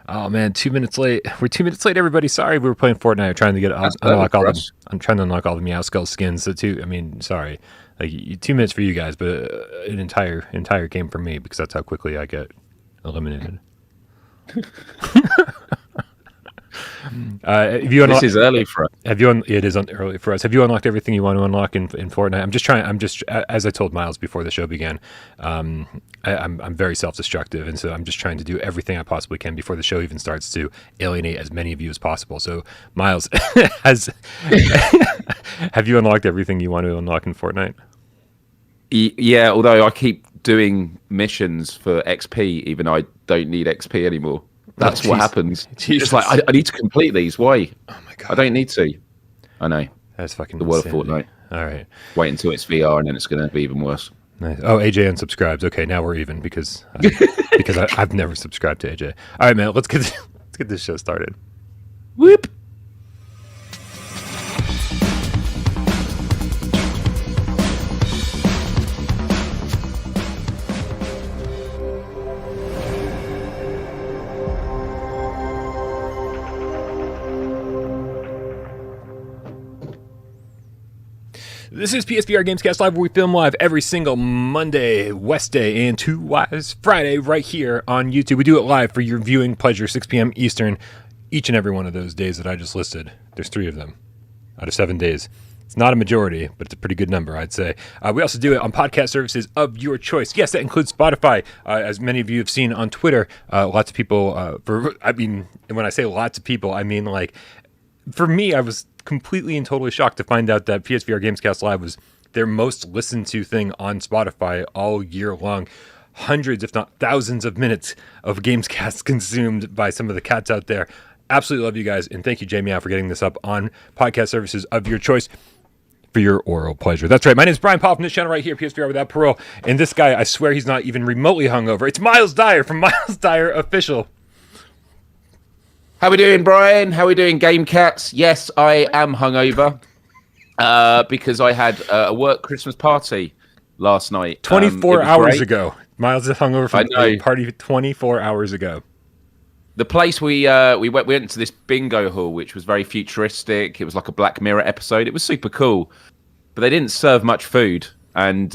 Oh man, 2 minutes late. We're 2 minutes late, everybody. Sorry, we were playing Fortnite. Trying to unlock all the. I'm trying to unlock all the Meow Skull skins. So I mean, sorry, like 2 minutes for you guys, but an entire game for me because that's how quickly I get eliminated. If you this is early for us. It is early for us. Have you unlocked everything you want to unlock in Fortnite? I'm just as I told Myles before the show began. I'm very self-destructive, and so I'm just trying to do everything I possibly can before the show even starts to alienate as many of you as possible. So, Myles, have you unlocked everything you want to unlock in Fortnite? Yeah, although I keep doing missions for XP, even though I don't need XP anymore. That's what happens. Jesus. It's like, I need to complete these. Why? Oh my god. I don't need to. I know. That's fucking the world of insanity. Fortnite. All right. Wait until it's VR and then it's going to be even worse. Nice. Oh, AJ unsubscribes. Okay, now we're even because I've never subscribed to AJ. All right, man. Let's get this show started. Whoop. This is PSVR GAMESCAST Live, where we film live every single Monday, Wednesday, and 2 Wise Friday right here on YouTube. We do it live for your viewing pleasure, 6 p.m. Eastern, each and every one of those days that I just listed. There's 3 of them out of 7 days. It's not a majority, but it's a pretty good number, I'd say. We also do it on podcast services of your choice. Yes, that includes Spotify. As many of you have seen on Twitter, lots of people, when I say lots of people, I mean like, for me, I was completely and totally shocked to find out that PSVR GamesCast Live was their most listened to thing on Spotify all year long. Hundreds, if not thousands of minutes of GamesCast consumed by some of the cats out there. Absolutely love you guys, and thank you, Jamie, for getting this up on podcast services of your choice for your oral pleasure. That's right. My name is Brian Powell from this channel right here, PSVR Without Parole, and this guy, I swear he's not even remotely hungover. It's Myles Dyer from Myles Dyer Official. How we doing, Brian? How we doing, Game Cats? Yes, I am hungover because I had a work Christmas party last night. 24 hours ago. Myles is hungover from a party 24 hours ago. The place we went to this bingo hall, which was very futuristic. It was like a Black Mirror episode. It was super cool, but they didn't serve much food. And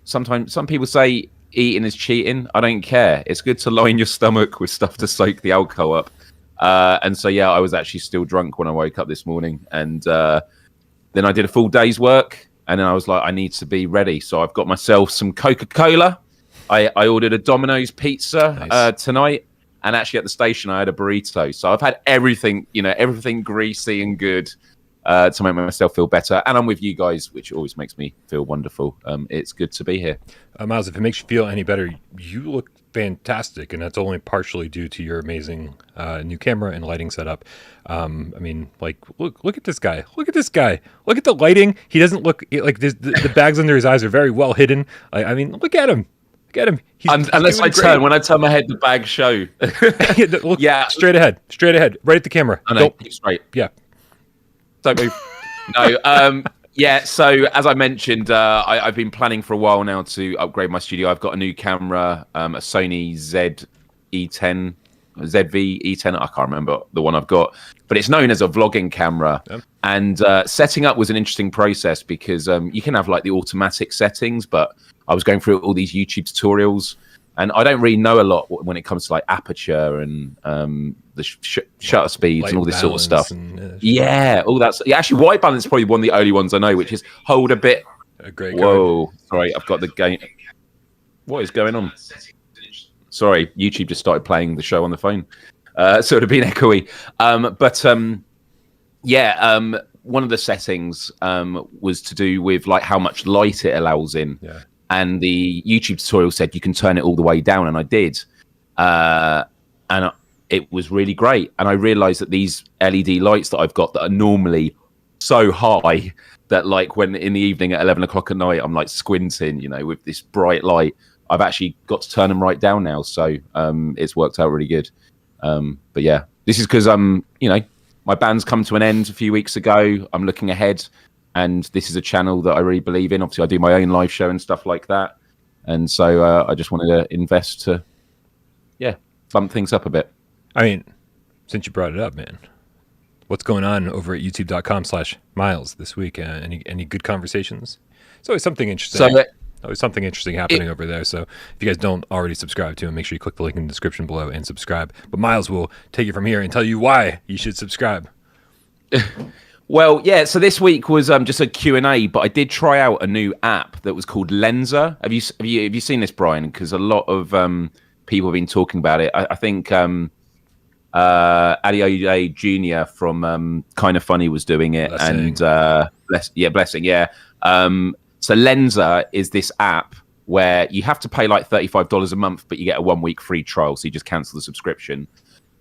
sometimes some people say eating is cheating. I don't care. It's good to line your stomach with stuff to soak the alcohol up. And so, yeah, I was actually still drunk when I woke up this morning. And then I did a full day's work. And then I was like, I need to be ready. So I've got myself some Coca-Cola. I ordered a Domino's pizza tonight. And actually at the station, I had a burrito. So I've had everything, everything greasy and good to make myself feel better. And I'm with you guys, which always makes me feel wonderful. It's good to be here. Myles, if it makes you feel any better, you look fantastic, and that's only partially due to your amazing new camera and lighting setup. I mean, like, look at this guy. Look at this guy. Look at the lighting. He doesn't look like this, the bags under his eyes are very well hidden. I mean, look at him. Look at him. Unless when I turn my head, the bags show. Look, yeah, straight ahead, right at the camera. I know, keep straight. Yeah. Don't move. No. Yeah, so as I mentioned, I've been planning for a while now to upgrade my studio. I've got a new camera, a Sony ZV-E10. I can't remember the one I've got, but it's known as a vlogging camera. Yeah. And setting up was an interesting process because you can have like the automatic settings, but I was going through all these YouTube tutorials, and I don't really know a lot when it comes to like aperture and the shutter speeds and all this sort of stuff. Yeah, all that. Yeah, actually, white balance is probably one of the only ones I know, which is hold a bit. Great. Whoa, sorry, I've got the game. What is going on? Sorry, YouTube just started playing the show on the phone, so it'd have been echoey. One of the settings was to do with like how much light it allows in. Yeah. And the YouTube tutorial said you can turn it all the way down, and I did. And it was really great. And I realized that these LED lights that I've got that are normally so high that like when in the evening at 11 o'clock at night, I'm like squinting, with this bright light, I've actually got to turn them right down now. So it's worked out really good. But yeah, this is because my band's come to an end a few weeks ago. I'm looking ahead, and this is a channel that I really believe in. Obviously, I do my own live show and stuff like that. And so I just wanted to invest to, bump things up a bit. I mean, since you brought it up, man, what's going on over at youtube.com/Myles this week? Any good conversations? It's always something interesting. Always something interesting happening over there. So if you guys don't already subscribe to him, make sure you click the link in the description below and subscribe. But Myles will take you from here and tell you why you should subscribe. Well, yeah. So this week was just a Q&A, but I did try out a new app that was called Lenser. Have you seen this, Brian? Because a lot of people have been talking about it. I think Adeoye Jr. from Kind of Funny was doing it, Blessing. And Blessing, yeah. So Lenser is this app where you have to pay like $35 a month, but you get a 1 week free trial. So you just cancel the subscription.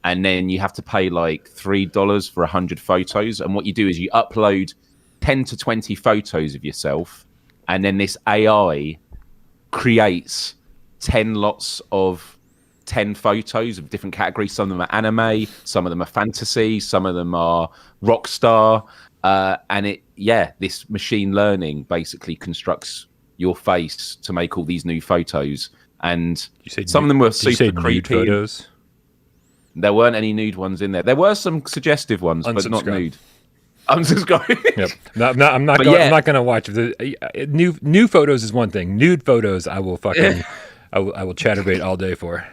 And then you have to pay like $3 for 100 photos. And what you do is you upload 10 to 20 photos of yourself. And then this AI creates 10 lots of 10 photos of different categories. Some of them are anime, some of them are fantasy, some of them are rock star. And this machine learning basically constructs your face to make all these new photos. And some of them were super creepy. Photos? There weren't any nude ones in there. There were some suggestive ones, but not nude. Unsubscribe. Yep. I'm not going to watch. New photos is one thing. Nude photos, I will fucking, I will chatterbait all day for.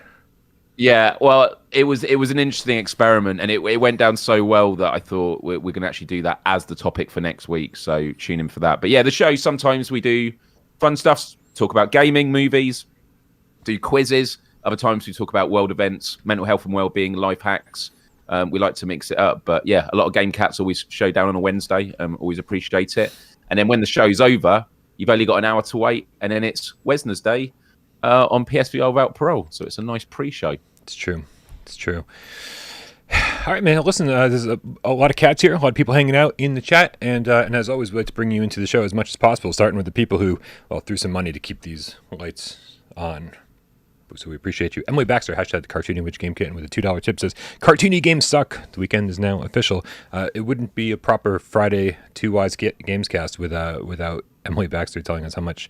Yeah, well, it was an interesting experiment, and it went down so well that I thought we're going to actually do that as the topic for next week. So tune in for that. But yeah, the show, sometimes we do fun stuff, talk about gaming, movies, do quizzes. Other times we talk about world events, mental health and well-being, life hacks. We like to mix it up. But yeah, a lot of Game Cats always show down on a Wednesday. Always appreciate it. And then when the show's over, you've only got an hour to wait. And then it's Wednesday on PSVR without Parole. So it's a nice pre-show. It's true. All right, man. Listen, there's a lot of cats here, a lot of people hanging out in the chat. And as always, we'd like to bring you into the show as much as possible, starting with the people who, threw some money to keep these lights on. So we appreciate you. Emily Baxter, hashtag the Cartoony Witch Game Kitten with a $2 tip, says, Cartoony games suck. The weekend is now official. It wouldn't be a proper Friday Two Wise Gamescast without Emily Baxter telling us how much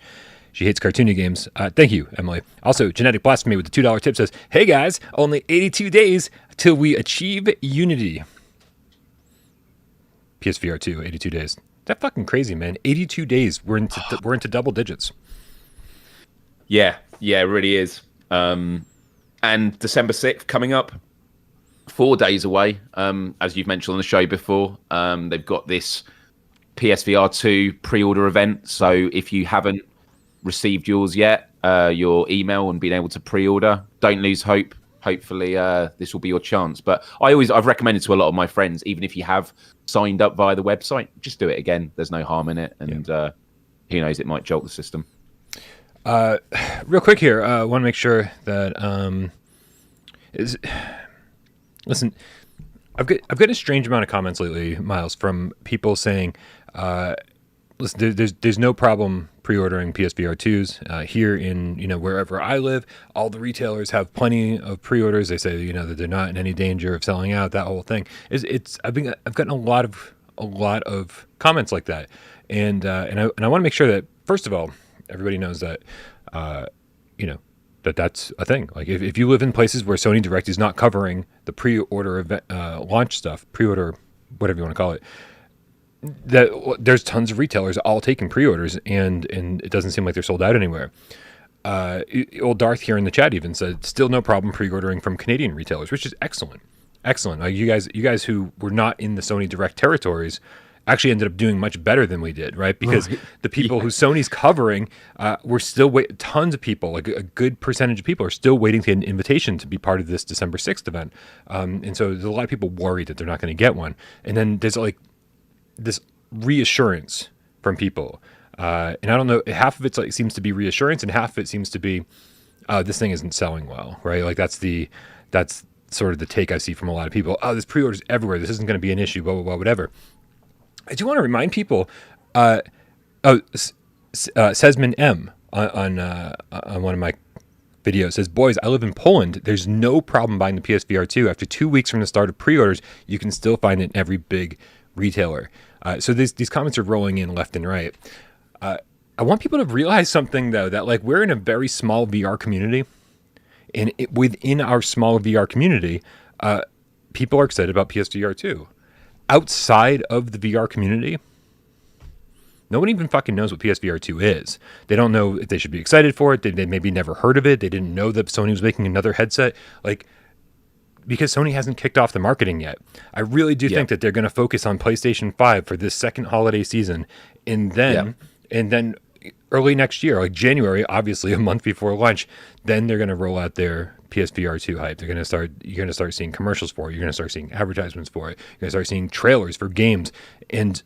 she hates cartoony games. Thank you, Emily. Also, Genetic Blasphemy with the $2 tip says, hey guys, only 82 days till we achieve unity. PSVR 2, 82 days. That's fucking crazy, man. 82 days. We're into double digits. Yeah, it really is. And December 6th coming up, 4 days away. As you've mentioned on the show before, they've got this PSVR 2 pre-order event. So if you haven't received yours yet, your email and been able to pre-order, don't lose hope. Hopefully this will be your chance. But I've recommended to a lot of my friends, even if you have signed up via the website, just do it again. There's no harm in it. And who knows, it might jolt the system. Real quick here, I want to make sure that listen, I've got a strange amount of comments lately, Myles, from people saying, listen, there's no problem pre-ordering PSVR 2s here in wherever I live. All the retailers have plenty of pre-orders. They say that they're not in any danger of selling out. That whole thing I've gotten a lot of comments like that, and I want to make sure that first of all, everybody knows that, that's a thing. Like if you live in places where Sony Direct is not covering the pre-order event, launch stuff, pre-order, whatever you want to call it, that there's tons of retailers all taking pre-orders, and it doesn't seem like they're sold out anywhere. Old Darth here in the chat even said, still no problem pre-ordering from Canadian retailers, which is excellent. Like you guys who were not in the Sony Direct territories actually ended up doing much better than we did, right? Because the people who Sony's covering were still tons of people, like a good percentage of people are still waiting to get an invitation to be part of this December 6th event. And so there's a lot of people worried that they're not going to get one. And then there's like this reassurance from people. And I don't know, half of it seems to be reassurance and half of it seems to be, this thing isn't selling well, right? Like that's sort of the take I see from a lot of people. Oh, there's pre-orders everywhere. This isn't going to be an issue, blah, blah, blah, whatever. I do want to remind people, Sesman M on one of my videos says, boys, I live in Poland. There's no problem buying the PSVR 2. After 2 weeks from the start of pre-orders, you can still find it in every big retailer. So these comments are rolling in left and right. I want people to realize something, though, that like we're in a very small VR community. And within our small VR community, People are excited about PSVR 2. Outside of the VR community, no one even fucking knows what PSVR 2 is. They don't know if they should be excited for it. They maybe never heard of it. They didn't know that Sony was making another headset. Like, because Sony hasn't kicked off the marketing yet. I really do think that they're going to focus on PlayStation 5 for this second holiday season. And then early next year, like January, obviously a month before launch, then they're going to roll out their PSVR 2 hype. You're going to start seeing commercials for it. You're going to start seeing advertisements for it. You're going to start seeing trailers for games. And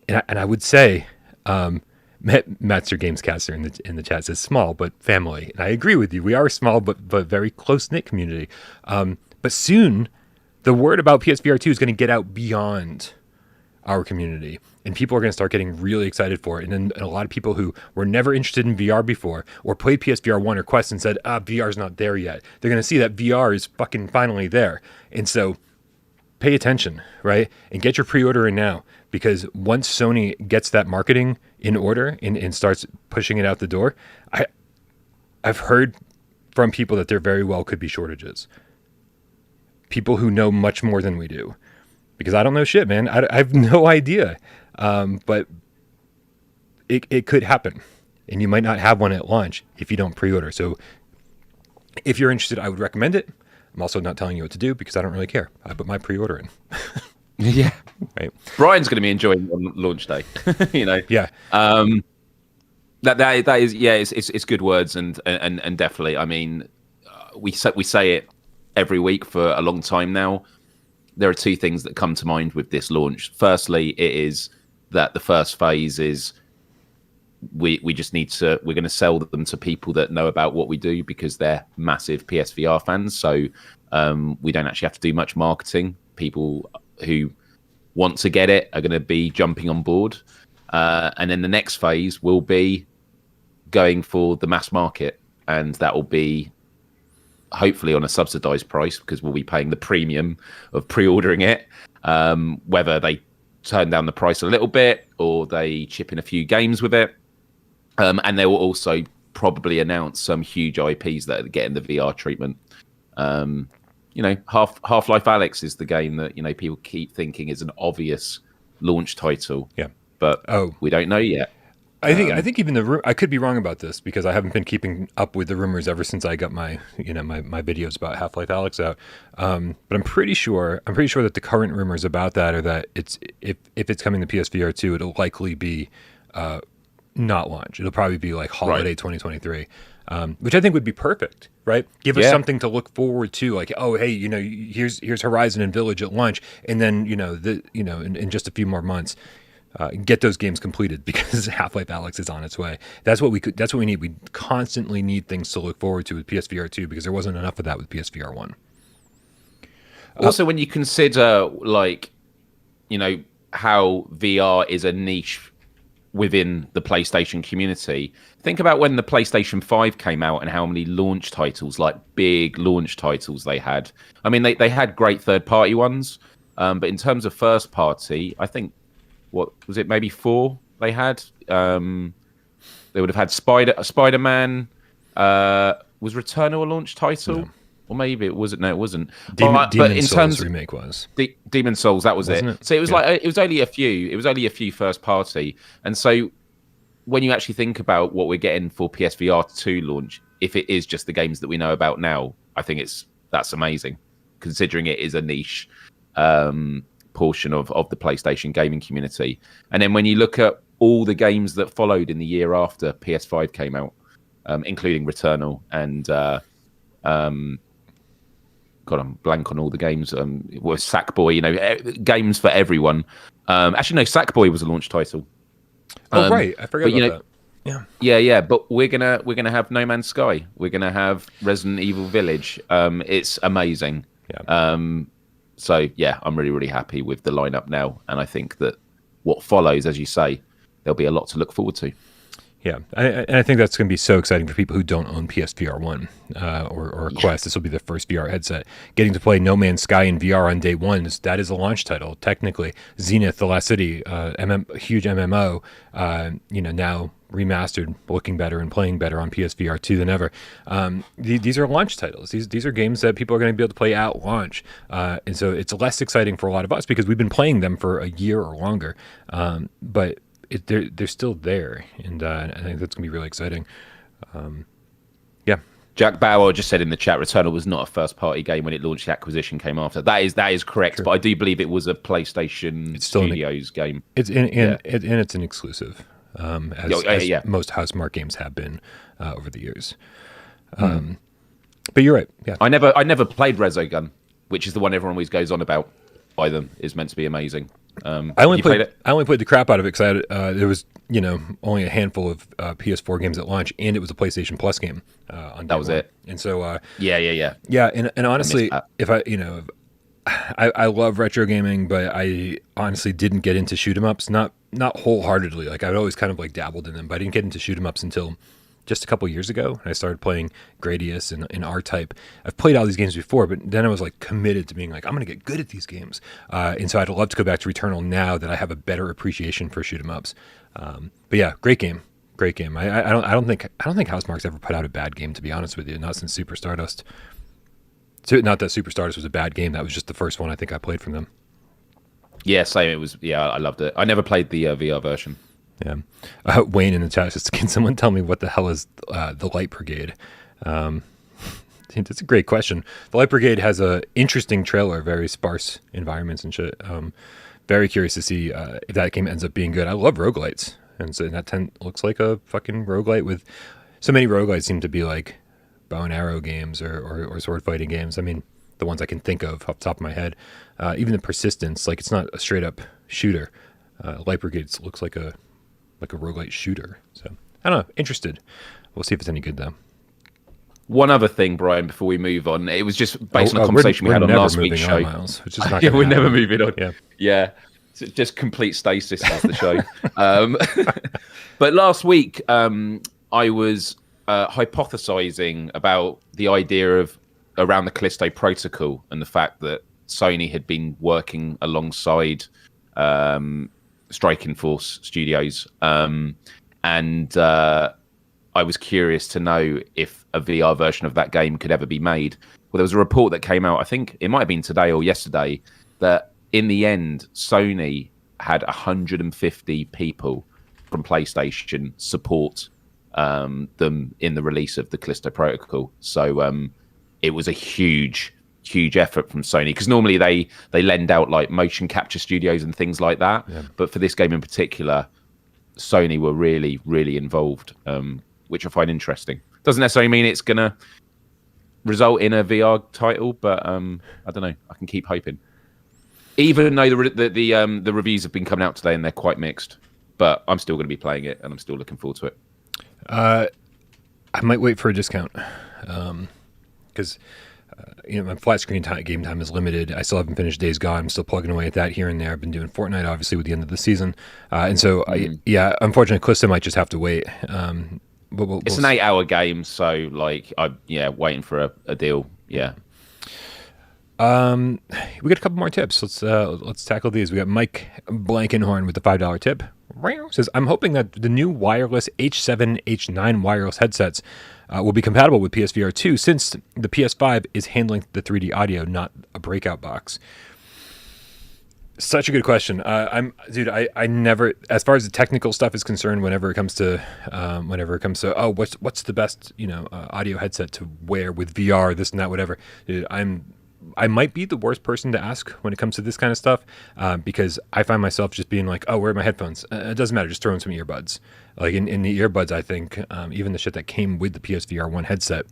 I would say, Matt's your GAMESCASTer in the chat says small but family. And I agree with you. We are a small but very close-knit community. But soon, the word about PSVR 2 is going to get out beyond our community. And people are going to start getting really excited for it. And then a lot of people who were never interested in VR before or played PSVR 1 or Quest and said, VR's not there yet. They're going to see that VR is fucking finally there. And so pay attention, right? And get your pre-order in now. Because once Sony gets that marketing in order and starts pushing it out the door, I've heard from people that there very well could be shortages. People who know much more than we do. Because I don't know shit, man. I have no idea. But it could happen. And you might not have one at launch if you don't pre-order. So if you're interested, I would recommend it. I'm also not telling you what to do because I don't really care. I put my pre-order in. Yeah. Right. Brian's going to be enjoying it on launch day. Yeah. That is it's good words and definitely. I mean, we say it every week for a long time now. There are two things that come to mind with this launch. Firstly, it is that the first phase is we're going to sell them to people that know about what we do because they're massive PSVR fans. So we don't actually have to do much marketing. People who want to get it are going to be jumping on board. And then the next phase will be going for the mass market. And that will be hopefully on a subsidized price because we'll be paying the premium of pre-ordering it. Whether they turn down the price a little bit or they chip in a few games with it. And they will also probably announce some huge IPs that are getting the VR treatment. Half-Life Alyx is the game that people keep thinking is an obvious launch title. Yeah, but we don't know yet. I think even I could be wrong about this because I haven't been keeping up with the rumors ever since I got my my videos about Half-Life Alyx out. But I'm pretty sure that the current rumors about that are that if it's coming to PSVR 2, it'll likely be not launch. It'll probably be like holiday 2023. Which I think would be perfect, right? Give us something to look forward to, like, oh, hey, here's Horizon and Village at launch, and then in just a few more months, get those games completed because Half-Life Alyx is on its way. That's what we need. We constantly need things to look forward to with PSVR 2 because there wasn't enough of that with PSVR 1. Also, when you consider how VR is a niche within the PlayStation community, think about when the PlayStation 5 came out and how many launch titles, like big launch titles they had. I mean, they had great third-party ones, but in terms of first-party, I think, what was it, maybe 4 they had? They would have had Spider-Man. Was Returnal a launch title? No. Or maybe it wasn't. No, it wasn't. Demon Souls remake was. Demon Souls, that was it. So it was it was only a few. It was only a few first party. And so when you actually think about what we're getting for PSVR 2 launch, if it is just the games that we know about now, I think that's amazing, considering it is a niche portion of the PlayStation gaming community. And then when you look at all the games that followed in the year after PS5 came out, including Returnal and God, I'm blank on all the games. It was Sackboy, games for everyone. Actually, no, Sackboy was a launch title. Right, I forgot about that. Yeah. But we're gonna have No Man's Sky. We're gonna have Resident Evil Village. It's amazing. Yeah. So yeah, I'm really, really happy with the lineup now, and I think that what follows, as you say, there'll be a lot to look forward to. Yeah, I think that's going to be so exciting for people who don't own PSVR 1 or a Quest. This will be their first VR headset. Getting to play No Man's Sky in VR on day one, that is a launch title, technically. Zenith, The Last City, huge MMO, now remastered, looking better and playing better on PSVR 2 than ever. These are launch titles. These are games that people are going to be able to play at launch, and so it's less exciting for a lot of us because we've been playing them for a year or longer. But they're still there, and I think that's going to be really exciting. Yeah. Jack Bauer just said in the chat, Returnal was not a first-party game when it launched. The acquisition came after. That is correct, sure. But I do believe it was a PlayStation Studios game. It's it's an exclusive, as most Housemarque games have been over the years. But you're right. Yeah, I never played Resogun, which is the one everyone always goes on about. By them is meant to be amazing. I only played the crap out of it because there was only a handful of PS4 games at launch, and it was a PlayStation Plus game. On that was one. it. And so yeah. And honestly, if I love retro gaming, but I honestly didn't get into shoot 'em ups, not wholeheartedly. Like I'd always kind of like dabbled in them, but I didn't get into shoot 'em ups until just a couple years ago. I started playing Gradius and R-Type. I've played all these games before, but then I was like committed to being like, I'm going to get good at these games. And so I'd love to go back to Returnal now that I have a better appreciation for shoot 'em ups. But yeah, great game. I don't think Housemarque's ever put out a bad game, to be honest with you. Not since Super Stardust. Not that Super Stardust was a bad game. That was just the first one I think I played from them. Yeah, same. It was. Yeah, I loved it. I never played the VR version. Yeah. Wayne in the chat says, can someone tell me what the hell is the Light Brigade? That's a great question. The Light Brigade has a interesting trailer, very sparse environments and shit. Very curious to see if that game ends up being good. I love roguelites. And so that looks like a fucking roguelite with... So many roguelites seem to be like bow and arrow games or sword fighting games. I mean, the ones I can think of off the top of my head. Even the Persistence, like it's not a straight up shooter. Light Brigade looks like a roguelite shooter. So I don't know. Interested. We'll see if it's any good though. One other thing, Brian, before we move on, it was just based on a conversation we had on last week's show. Myles, which is not we're never moving on. Yeah. So just complete stasis as the show. But last week, I was hypothesizing about the idea of around the Callisto Protocol and the fact that Sony had been working alongside Striking Force Studios, and I was curious to know if a VR version of that game could ever be made. Well, there was a report that came out, I think it might have been today or yesterday, that in the end, Sony had 150 people from PlayStation support them in the release of the Callisto Protocol. So it was a huge effort from Sony, because normally they lend out like motion capture studios and things like that. Yeah. But for this game in particular, Sony were really involved, which I find interesting. Doesn't necessarily mean it's going to result in a VR title, but I don't know. I can keep hoping. Even though the reviews have been coming out today and they're quite mixed, but I'm still going to be playing it and I'm still looking forward to it. I might wait for a discount because my flat screen game time is limited. I still haven't finished Days Gone. I'm still plugging away at that here and there. I've been doing Fortnite, obviously, with the end of the season, and so unfortunately, Callisto might just have to wait. But it's an 8-hour game, so waiting for a deal. Yeah. We got a couple more tips. Let's tackle these. We got Mike Blankenhorn with the $5 tip. Says, I'm hoping that the new wireless H7, H9 wireless headsets will be compatible with PSVR 2, since the PS5 is handling the 3D audio, not a breakout box. Such a good question. I never, as far as the technical stuff is concerned, whenever it comes to what's the best audio headset to wear with VR, this and that, whatever. Dude, I might be the worst person to ask when it comes to this kind of stuff, because I find myself just being like, oh, where are my headphones? It doesn't matter. Just throw in some earbuds. Like in the earbuds, I think even the shit that came with the PSVR 1 headset,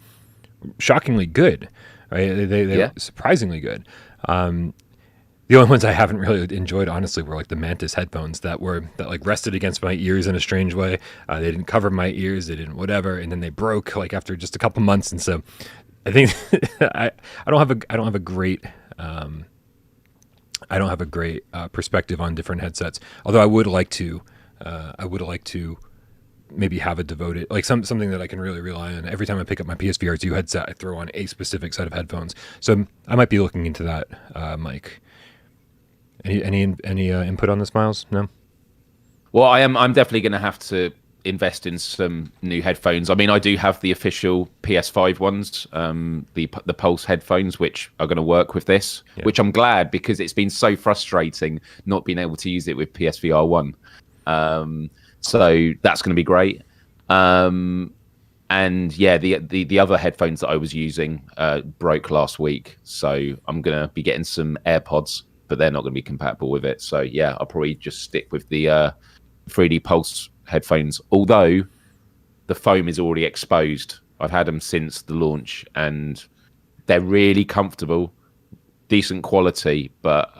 shockingly good. Right? They're surprisingly good. The only ones I haven't really enjoyed, honestly, were like the Mantis headphones that rested against my ears in a strange way. They didn't cover my ears. They didn't whatever, and then they broke like after just a couple months, and so. I think I don't have a great perspective on different headsets. Although I would like to maybe have a devoted, like something that I can really rely on. Every time I pick up my PSVR 2 headset, I throw on a specific set of headphones. So I might be looking into that, Mike. Any input on this, Myles? No. Well, I'm definitely going to have to invest in some new headphones. I mean, I do have the official PS5 ones, the Pulse headphones, which are going to work with this, which I'm glad, because it's been so frustrating not being able to use it with PSVR 1. So that's going to be great. And yeah, the other headphones that I was using broke last week, so I'm going to be getting some AirPods, but they're not going to be compatible with it. So yeah, I'll probably just stick with the 3D Pulse headphones, although the foam is already exposed. I've had them since the launch, and they're really comfortable, decent quality, but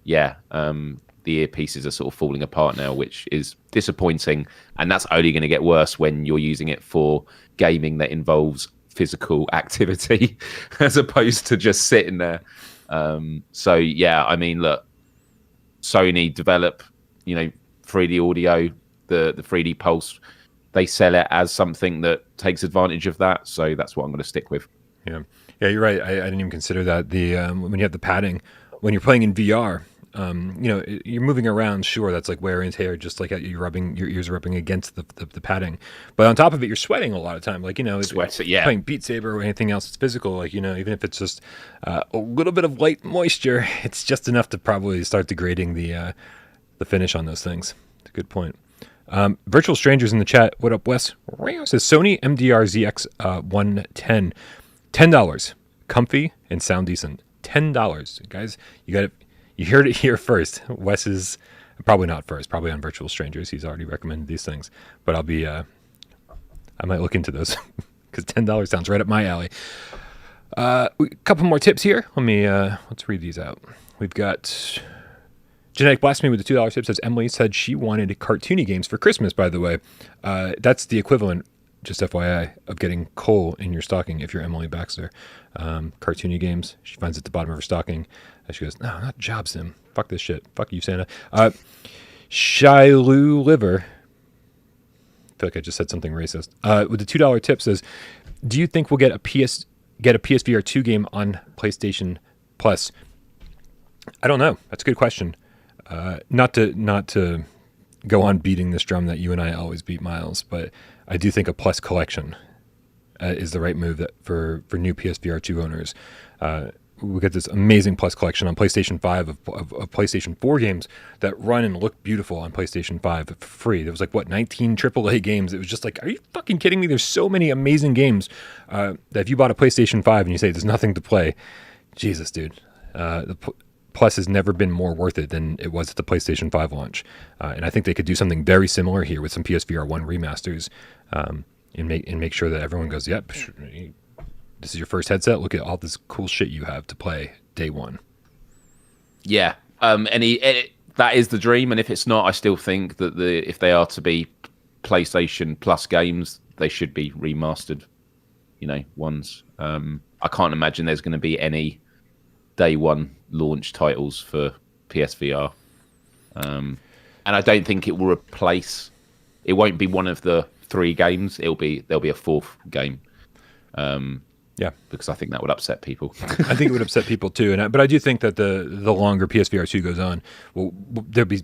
the earpieces are sort of falling apart now, which is disappointing, and that's only going to get worse when you're using it for gaming that involves physical activity as opposed to just sitting there. So yeah, I mean, look, Sony develop 3D audio, the 3D Pulse, they sell it as something that takes advantage of that, so that's what I'm going to stick with. Yeah, you're right. I didn't even consider that. The when you have the padding, when you're playing in VR, you're moving around. Sure, that's like wear and tear, just like your ears are rubbing against the padding. But on top of it, you're sweating a lot of time. Like playing Beat Saber or anything else, it's physical. Like even if it's just a little bit of light moisture, it's just enough to probably start degrading the finish on those things. It's a good point. Virtual Strangers in the chat. What up, Wes? Says Sony MDR ZX 110, $10, comfy and sound decent. $10, guys. You heard it here first. Wes is probably not first, probably on Virtual Strangers. He's already recommended these things, but I might look into those because $10 sounds right up my alley. A couple more tips here. Let's read these out. We've got Genetic Blasphemy with the $2 tip. Says Emily said she wanted cartoony games for Christmas, by the way. That's the equivalent, just FYI, of getting coal in your stocking if you're Emily Baxter. Cartoony games. She finds it at the bottom of her stocking. She goes, no, not Job Sim. Fuck this shit. Fuck you, Santa. Shilu Liver. I feel like I just said something racist. With the $2 tip says, do you think we'll get a PSVR 2 game on PlayStation Plus? I don't know. That's a good question. Not to go on beating this drum that you and I always beat, Myles, but I do think a Plus collection is the right move for new PSVR 2 owners. We get this amazing Plus collection on PlayStation 5 of PlayStation 4 games that run and look beautiful on PlayStation 5 for free. There was 19 AAA games. It was just like, are you fucking kidding me? There's so many amazing games that if you bought a PlayStation 5 and you say there's nothing to play, Jesus, dude. The Plus has never been more worth it than it was at the PlayStation 5 launch. And I think they could do something very similar here with some PSVR 1 remasters and make sure that everyone goes, yep, this is your first headset. Look at all this cool shit you have to play day one. Yeah. That is the dream. And if it's not, I still think that if they are to be PlayStation Plus games, they should be remastered, ones. I can't imagine there's going to be any day one launch titles for PSVR. And I don't think it will replace, it won't be one of the 3 games. There'll be a 4th game. Yeah, because I think that would upset people. I think it would upset people too, but I do think that the longer PSVR 2 goes on, there'll be.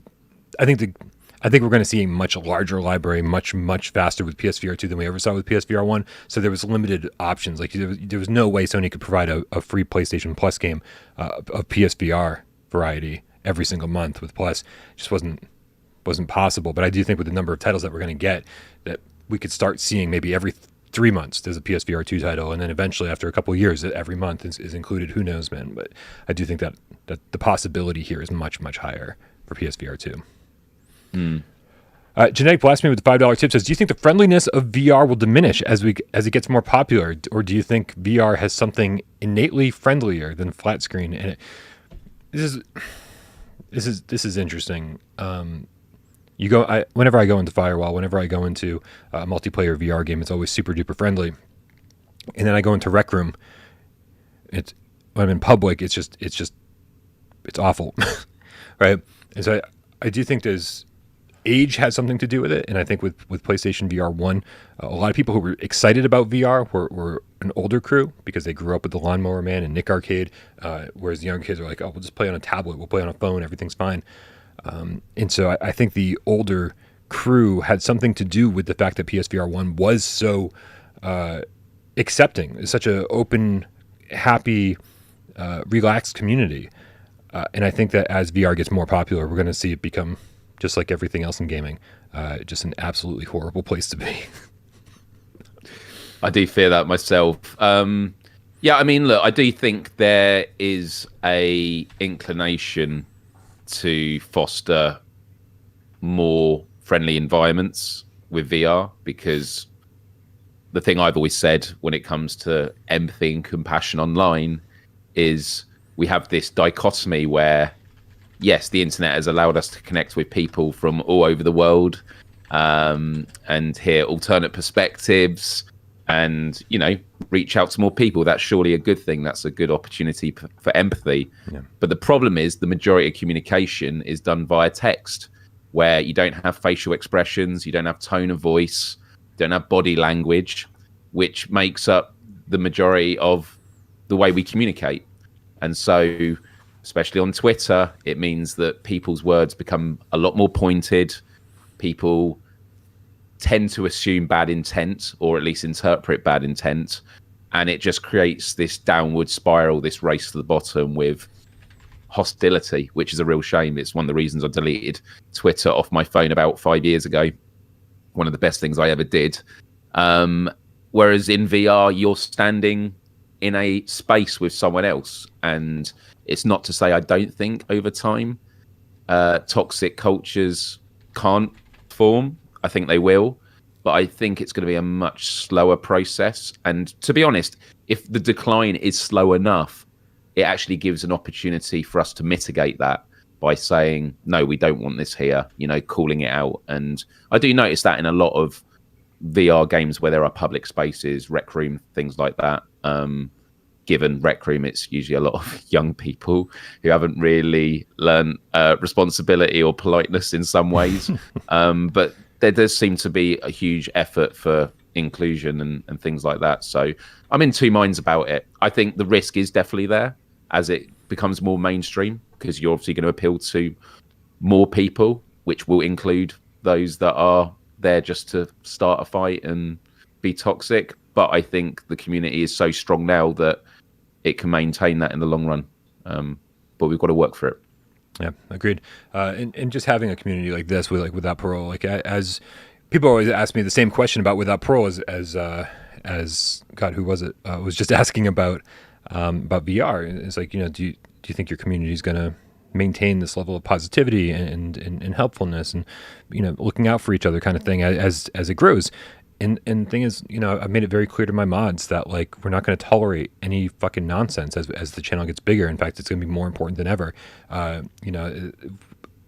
I think we're going to see a much larger library, much faster with PSVR 2 than we ever saw with PSVR 1. So there was limited options. Like there was no way Sony could provide a free PlayStation Plus game of PSVR variety every single month with Plus. It just wasn't possible. But I do think with the number of titles that we're going to get, that we could start seeing maybe every 3 months there's a PSVR 2 title, and then eventually after a couple of years every month is included. Who knows, man? But I do think that the possibility here is much higher for PSVR 2. Genetic Blasphemy with the $5 tip says, do you think the friendliness of VR will diminish as it gets more popular, or do you think VR has something innately friendlier than flat screen? And this is interesting. Whenever I go into Firewall, whenever I go into a multiplayer VR game, it's always super duper friendly. And then I go into Rec Room. When I'm in public, it's awful, right? And so I do think age has something to do with it. And I think with PlayStation VR 1, a lot of people who were excited about VR were an older crew because they grew up with the Lawnmower Man and Nick Arcade, whereas the younger kids are like, oh, we'll just play on a tablet, we'll play on a phone, everything's fine. And so I think the older crew had something to do with the fact that PSVR 1 was so accepting. It's such an open, happy, relaxed community. And I think that as VR gets more popular, we're going to see it become, just like everything else in gaming, just an absolutely horrible place to be. I do fear that myself. Yeah, I mean, look, I do think there is a inclination to foster more friendly environments with VR, because the thing I've always said when it comes to empathy and compassion online is we have this dichotomy where, yes, the internet has allowed us to connect with people from all over the world, and hear alternate perspectives and, you know, reach out to more people. That's surely a good thing. That's a good opportunity for empathy. Yeah. But the problem is the majority of communication is done via text, where you don't have facial expressions, you don't have tone of voice, don't have body language, which makes up the majority of the way we communicate. And so, especially on Twitter, it means that people's words become a lot more pointed. People tend to assume bad intent, or at least interpret bad intent. And it just creates this downward spiral, this race to the bottom with hostility, which is a real shame. It's one of the reasons I deleted Twitter off my phone about 5 years ago. One of the best things I ever did. Whereas in VR, you're standing in a space with someone else. And it's not to say I don't think over time toxic cultures can't form. I think they will. But I think it's going to be a much slower process. And to be honest, if the decline is slow enough, it actually gives an opportunity for us to mitigate that by saying, no, we don't want this here, you know, calling it out. And I do notice that in a lot of VR games where there are public spaces, Rec Room, things like that. Given Rec Room, it's usually a lot of young people who haven't really learned responsibility or politeness in some ways. But there does seem to be a huge effort for inclusion and things like that. So I'm in two minds about it. I think the risk is definitely there as it becomes more mainstream, because you're obviously going to appeal to more people, which will include those that are there just to start a fight and be toxic. But I think the community is so strong now that it can maintain that in the long run. But we've got to work for it. Yeah, agreed. And just having a community like this with Without Parole, like as people always ask me the same question about Without Parole as God, who was it? Was just asking about VR. It's like, you know, do you think your community is going to maintain this level of positivity and helpfulness and, you know, looking out for each other kind of thing as it grows? And the thing is, you know, I've made it very clear to my mods that, like, we're not going to tolerate any fucking nonsense as the channel gets bigger. In fact, it's going to be more important than ever, you know,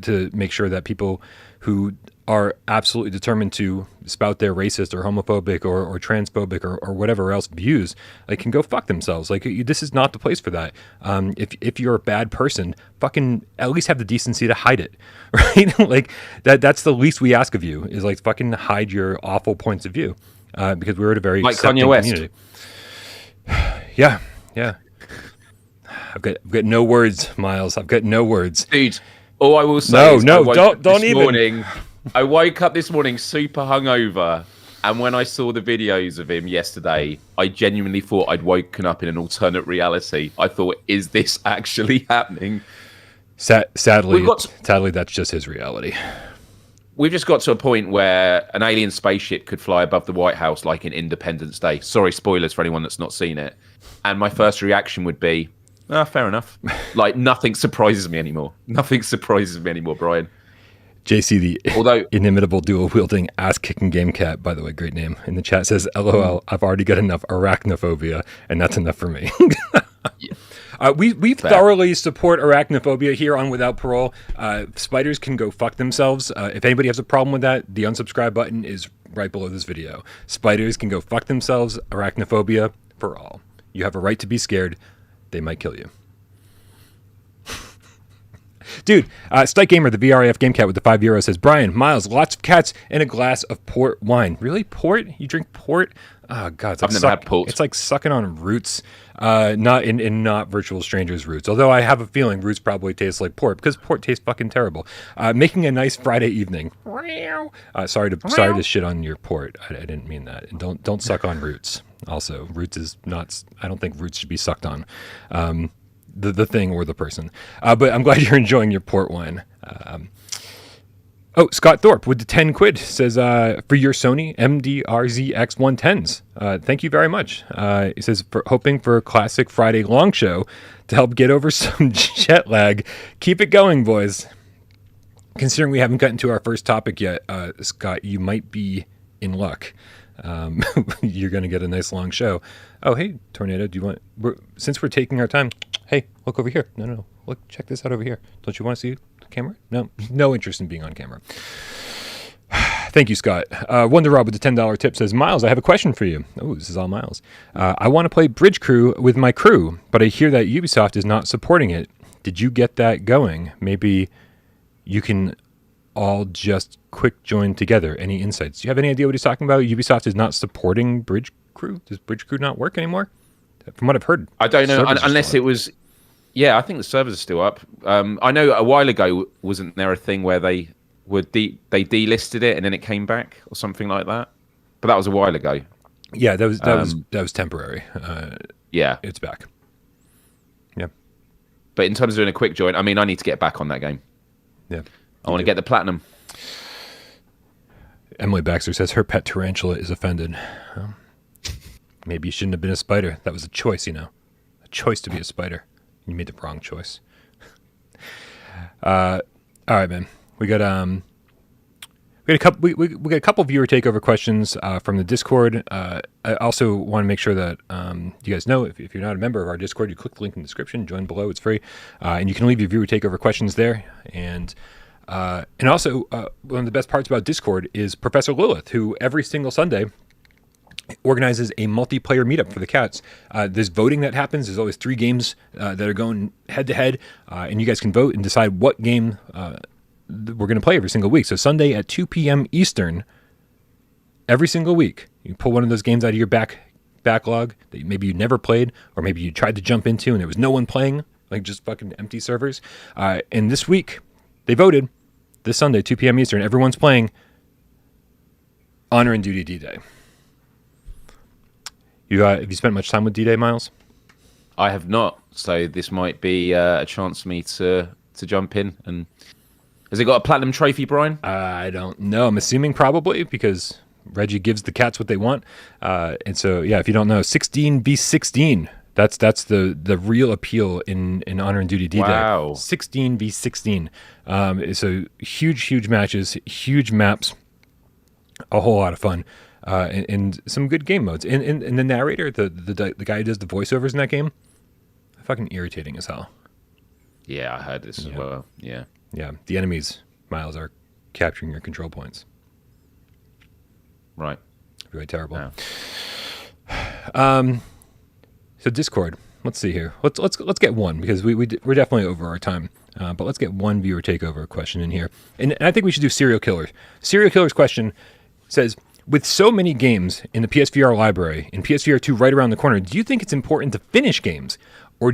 to make sure that people who are absolutely determined to spout their racist or homophobic or transphobic or whatever else views, like, can go fuck themselves. Like, this is not the place for that. If you're a bad person, fucking at least have the decency to hide it, right? Like, that's the least we ask of you, is, like, fucking hide your awful points of view, because we're at a very like accepting Kanye West community. Yeah. I've got no words, Myles. I've got no words, dude. All I will say is don't even. I woke up this morning super hungover, and when I saw the videos of him yesterday, I genuinely thought I'd woken up in an alternate reality. I thought, is this actually happening? Sadly, that's just his reality. We've just got to a point where an alien spaceship could fly above the White House like in Independence Day. Sorry, spoilers for anyone that's not seen it. And my first reaction would be, fair enough. Like, nothing surprises me anymore. Nothing surprises me anymore, Brian. JC, the inimitable dual-wielding ass-kicking game cat, by the way, great name, in the chat says, LOL, I've already got enough arachnophobia, and that's enough for me. We thoroughly support arachnophobia here on Without Parole. Spiders can go fuck themselves. If anybody has a problem with that, the unsubscribe button is right below this video. Spiders can go fuck themselves. Arachnophobia for all. You have a right to be scared. They might kill you. Dude, Stike Gamer, the VRAF Game Cat with the €5 says, Brian, Myles, lots of cats and a glass of port wine. Really? Port? You drink port? Oh, God. It's like I've never had port. It's like sucking on roots, not in not virtual strangers' roots. Although I have a feeling roots probably taste like port because port tastes fucking terrible. Making a nice Friday evening. Sorry to shit on your port. I didn't mean that. And don't suck on roots. Also, roots is not. I don't think roots should be sucked on. The thing or the person. But I'm glad you're enjoying your port wine. Scott Thorpe with the 10 quid says, for your Sony MDRZX110s. Thank you very much. He says, hoping for a classic Friday long show to help get over some jet lag. Keep it going, boys. Considering we haven't gotten to our first topic yet, Scott, you might be in luck. You're going to get a nice long show. Oh, hey, Tornado, since we're taking our time, hey, look over here. No. Look, check this out over here. Don't you want to see the camera? No interest in being on camera. Thank you, Scott. Wonder Rob with the $10 tip says, Myles, I have a question for you. Oh, this is all Myles. I want to play Bridge Crew with my crew, but I hear that Ubisoft is not supporting it. Did you get that going? Maybe you can all just quick join together. Any insights? Do you have any idea what he's talking about? Ubisoft is not supporting Bridge Crew? Does Bridge Crew not work anymore? From what I've heard. I don't know, unless it was... Yeah, I think the servers are still up. I know a while ago, wasn't there a thing where they delisted it and then it came back or something like that? But that was a while ago. Yeah, that was temporary. Yeah, it's back. Yeah, but in terms of doing a quick join, I mean, I need to get back on that game. Yeah, I want to get the platinum. Emily Baxter says her pet tarantula is offended. Well, maybe you shouldn't have been a spider. That was a choice, a choice to be a spider. You made the wrong choice. All right, man. We got a couple viewer takeover questions from the Discord. I also want to make sure that you guys know if you're not a member of our Discord, you click the link in the description, join below. It's free, and you can leave your viewer takeover questions there. And also one of the best parts about Discord is Professor Lilith, who every single Sunday organizes a multiplayer meetup for the cats. There's voting that happens. There's always 3 games that are going head to head, and you guys can vote and decide what game we're going to play every single week. So Sunday at 2 p.m. Eastern, every single week, you pull one of those games out of your backlog that maybe you never played, or maybe you tried to jump into and there was no one playing, like just fucking empty servers. And this week, they voted. This Sunday, 2 p.m. Eastern, everyone's playing Honor and Duty D-Day. Have you spent much time with D-Day, Myles? I have not, so this might be a chance for me to jump in. And has it got a platinum trophy, Brian? I don't know. I'm assuming probably because Reggie gives the cats what they want. And so, yeah, if you don't know, 16v16. That's the real appeal in Honor and Duty D-Day. Wow. 16v16. So huge matches, huge maps, a whole lot of fun. And some good game modes. And the narrator, the guy who does the voiceovers in that game, fucking irritating as hell. Yeah, I heard this as well. Yeah. Yeah, the enemies, Myles, are capturing your control points. Right. Really terrible. Yeah. So Discord, let's see here. Let's get one because we're definitely over our time. But let's get one viewer takeover question in here. And I think we should do serial killers. Serial killers question says, with so many games in the PSVR library and PSVR 2 right around the corner, do you think it's important to finish games? Or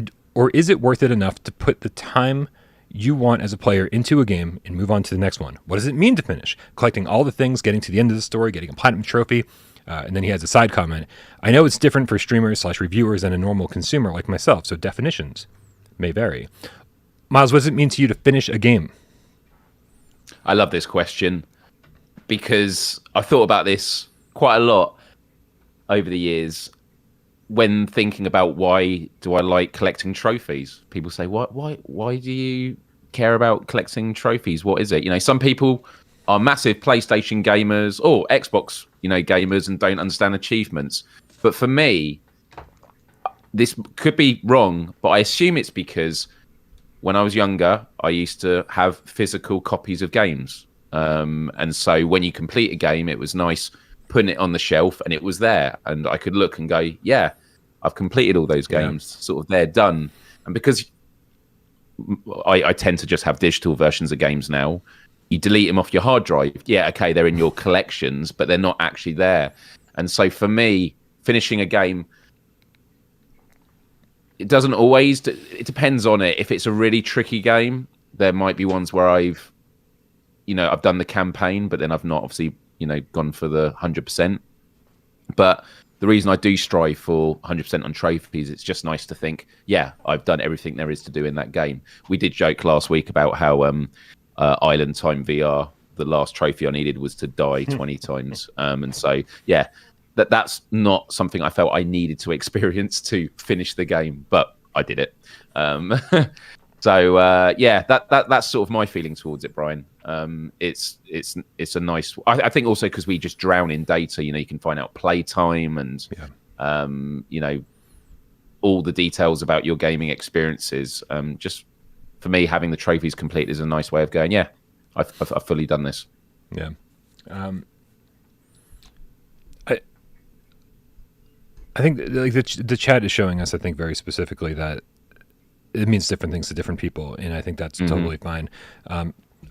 is it worth it enough to put the time you want as a player into a game and move on to the next one? What does it mean to finish? Collecting all the things, getting to the end of the story, getting a platinum trophy. And then he has a side comment. I know it's different for streamers/reviewers than a normal consumer like myself, so definitions may vary. Myles, what does it mean to you to finish a game? I love this question because I've thought about this quite a lot over the years when thinking about why do I like collecting trophies. People say, why do you care about collecting trophies? What is it? You know, some people are massive PlayStation gamers or Xbox, gamers and don't understand achievements. But for me, this could be wrong, but I assume it's because when I was younger, I used to have physical copies of games. And so when you complete a game, it was nice putting it on the shelf and it was there. And I could look and go, yeah, I've completed all those games. Sort of they're done. And because I tend to just have digital versions of games now. You delete them off your hard drive. Yeah, okay, they're in your collections, but they're not actually there. And so for me, finishing a game, it doesn't always. It depends on it. If it's a really tricky game, there might be ones where I've done the campaign, but then I've not obviously, gone for the 100%. But the reason I do strive for 100% on trophies, it's just nice to think, yeah, I've done everything there is to do in that game. We did joke last week about how Island Time VR, the last trophy I needed was to die 20 times. And so, yeah, that's not something I felt I needed to experience to finish the game, but I did it. So yeah, that's sort of my feeling towards it, Brian. It's a nice. I think also because we just drown in data. You can find out playtime and all the details about your gaming experiences. Just for me, having the trophies complete is a nice way of going. Yeah, I've fully done this. Yeah. I think like the chat is showing us, I think, very specifically that it means different things to different people, and I think that's totally fine.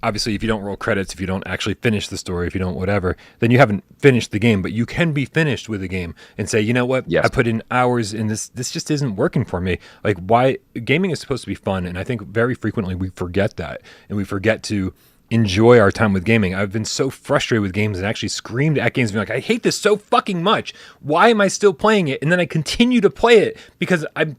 Obviously, if you don't roll credits, if you don't actually finish the story, if you don't whatever, then you haven't finished the game. But you can be finished with a game and say, you know what, yes, I put in hours in this just isn't working for me. Like, why? Gaming is supposed to be fun, and I think very frequently we forget that, and we forget to enjoy our time with gaming. I've been so frustrated with games and actually screamed at games being like, I hate this so fucking much. Why am I still playing it? And then I continue to play it because I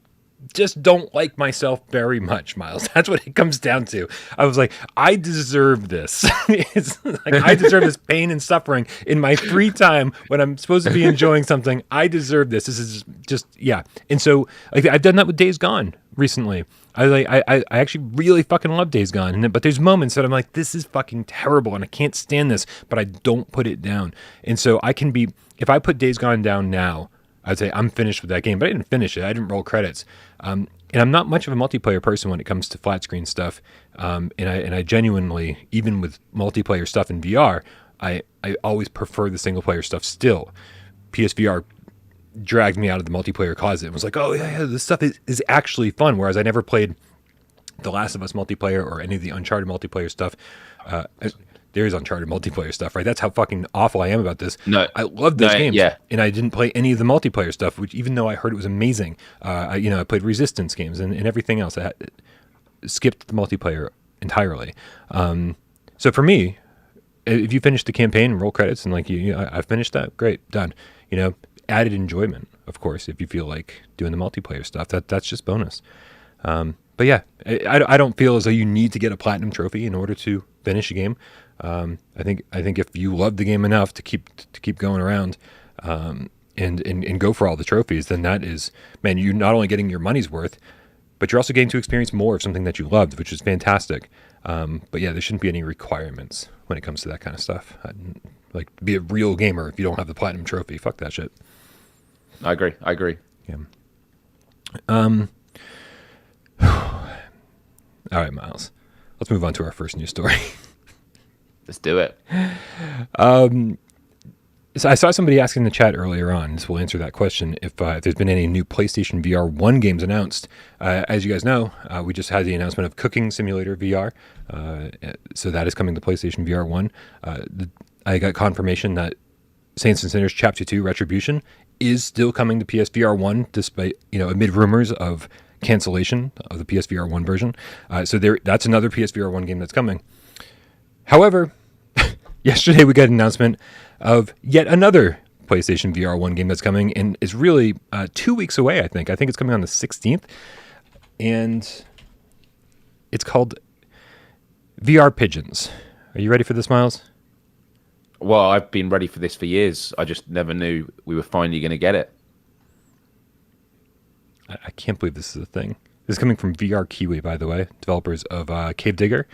just don't like myself very much, Myles. That's what it comes down to. I was like, I deserve this. It's like I deserve this pain and suffering in my free time when I'm supposed to be enjoying something. I deserve this. This is just, yeah. And so like I've done that with Days Gone recently. I actually really fucking love Days Gone, but there's moments that I'm like, this is fucking terrible and I can't stand this, but I don't put it down. And so I can be, if I put Days Gone down now, I'd say I'm finished with that game, but I didn't finish it. I didn't roll credits. And I'm not much of a multiplayer person when it comes to flat screen stuff. And I genuinely, even with multiplayer stuff in VR, I always prefer the single player stuff still. PSVR dragged me out of the multiplayer closet and was like, oh yeah, this stuff is actually fun. Whereas I never played The Last of Us multiplayer or any of the Uncharted multiplayer stuff. There is Uncharted multiplayer stuff, right? That's how fucking awful I am about this. No, I love those games, yeah. And I didn't play any of the multiplayer stuff, which even though I heard it was amazing, I played Resistance games and everything else. I skipped the multiplayer entirely. So for me, if you finish the campaign and roll credits and like I finished that, great, done. Added enjoyment, of course, if you feel like doing the multiplayer stuff. That's just bonus. But yeah, I don't feel as though you need to get a platinum trophy in order to finish a game. I think if you love the game enough to keep going around and go for all the trophies, then that is, man, you're not only getting your money's worth, but you're also getting to experience more of something that you loved, which is fantastic. But yeah, there shouldn't be any requirements when it comes to that kind of stuff. Like, be a real gamer if you don't have the platinum trophy. Fuck that shit. I agree. Yeah. All right, Myles. Let's move on to our first news story. Let's do it. So I saw somebody asking in the chat earlier on, so we'll answer that question, if there's been any new PlayStation VR 1 games announced. As you guys know, we just had the announcement of Cooking Simulator VR. So that is coming to PlayStation VR 1. I got confirmation that Saints and Sinners Chapter 2 Retribution is still coming to PSVR 1, despite, amid rumors of cancellation of the PSVR 1 version. So that's another PSVR 1 game that's coming. However, yesterday we got an announcement of yet another PlayStation VR 1 game that's coming, and is really 2 weeks away, I think. I think it's coming on the 16th. And it's called VR Pigeons. Are you ready for this, Myles? Well, I've been ready for this for years. I just never knew we were finally going to get it. I can't believe this is a thing. This is coming from VR Kiwi, by the way, developers of Cave Digger.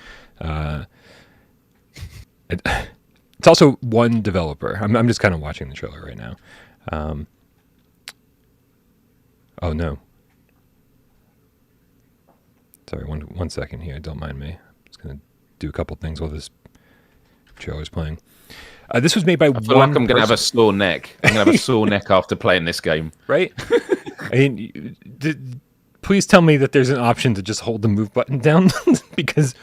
It's also one developer. I'm just kind of watching the trailer right now. Oh no! Sorry, one second here. Don't mind me. I'm just gonna do a couple things while this trailer's playing. This was made by I feel like I'm going to have a sore neck. I'm going to have a sore neck after playing this game. Right? I mean, please tell me that there's an option to just hold the move button down because,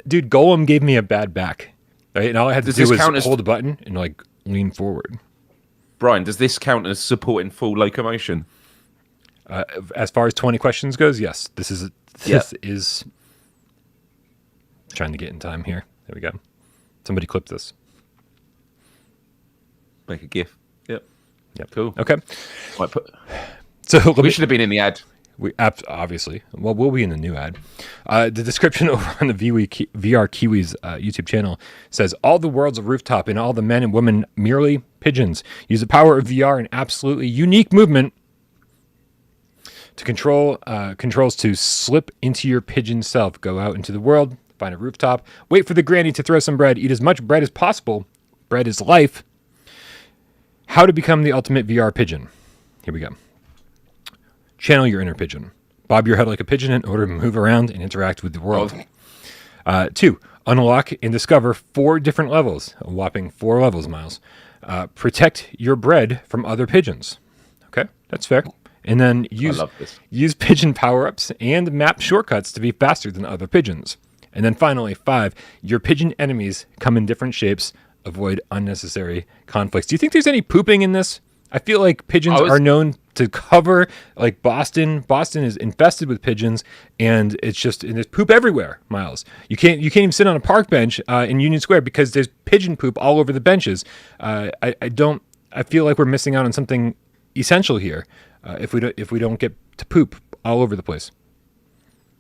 dude, Golem gave me a bad back, right? And all I had to do was hold the button and like lean forward. Brian, does this count as supporting full locomotion? As far as 20 questions goes, yes. This is trying to get in time here. There we go. Somebody clip this. Make a GIF. Yep. Cool. Okay. So we should have been in the ad. We obviously. Well, we'll be in the new ad. The description over on the VR Kiwis YouTube channel says, all the world's a rooftop and all the men and women merely pigeons. Use the power of VR and absolutely unique movement to controls to slip into your pigeon self. Go out into the world, find a rooftop, wait for the granny to throw some bread, eat as much bread as possible. Bread is life. How to become the ultimate VR pigeon. Here we go. Channel your inner pigeon. Bob your head like a pigeon in order to move around and interact with the world. 2, unlock and discover 4 different levels. A whopping 4 levels, Myles. Protect your bread from other pigeons. Okay, that's fair. And then use pigeon power-ups and map shortcuts to be faster than other pigeons. And then finally, 5, your pigeon enemies come in different shapes. Avoid unnecessary conflicts. Do you think there's any pooping in this? I feel like pigeons are known to cover, like Boston. Boston is infested with pigeons, and there's poop everywhere, Myles. You can't even sit on a park bench in Union Square because there's pigeon poop all over the benches. I feel like we're missing out on something essential here if we don't get to poop all over the place.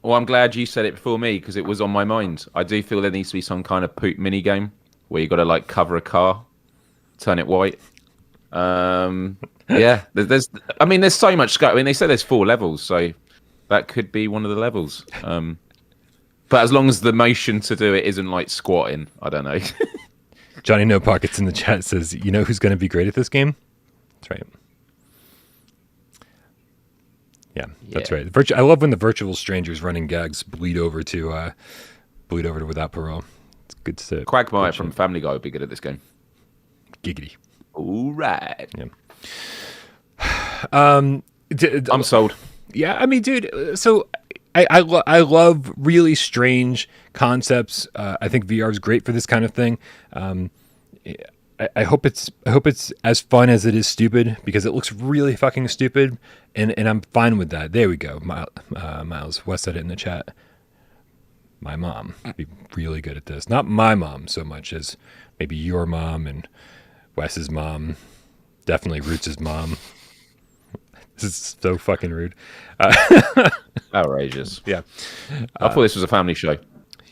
Well, I'm glad you said it before me because it was on my mind. I do feel there needs to be some kind of poop mini game where you got to like cover a car, turn it white. Yeah, there's so much scope. I mean, they say there's 4 levels, so that could be one of the levels. But as long as the motion to do it isn't like squatting, I don't know. Johnny No Pockets in the chat says, you know who's going to be great at this game? That's right. Yeah, that's right. I love when the virtual strangers running gags bleed over to Without Parole. It's good to say. Quagmire from Family Guy would be good at this game. Giggity. All right. Yeah. I'm sold. Yeah, I mean, dude. So I love really strange concepts. I think VR is great for this kind of thing. I hope it's as fun as it is stupid because it looks really fucking stupid, and I'm fine with that. There we go. Myles West said it in the chat. My mom would be really good at this. Not my mom so much as maybe your mom and Wes's mom. Definitely Roots' mom. This is so fucking rude. Outrageous. Yeah. I thought this was a family show.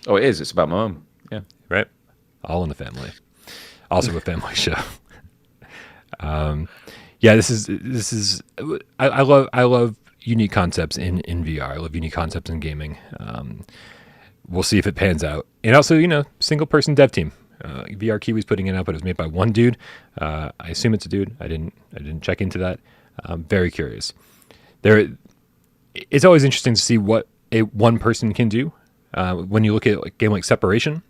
Oh, it is. It's about my mom. Yeah. Right. All in the family. Also a family show. Yeah, this is I love unique concepts in VR. I love unique concepts in gaming. We'll see if it pans out. And also, single person dev team. VR Kiwi's putting it out, but it was made by one dude. I assume it's a dude. I didn't check into that. I'm very curious. It's always interesting to see what one person can do. When you look at a game like Separation,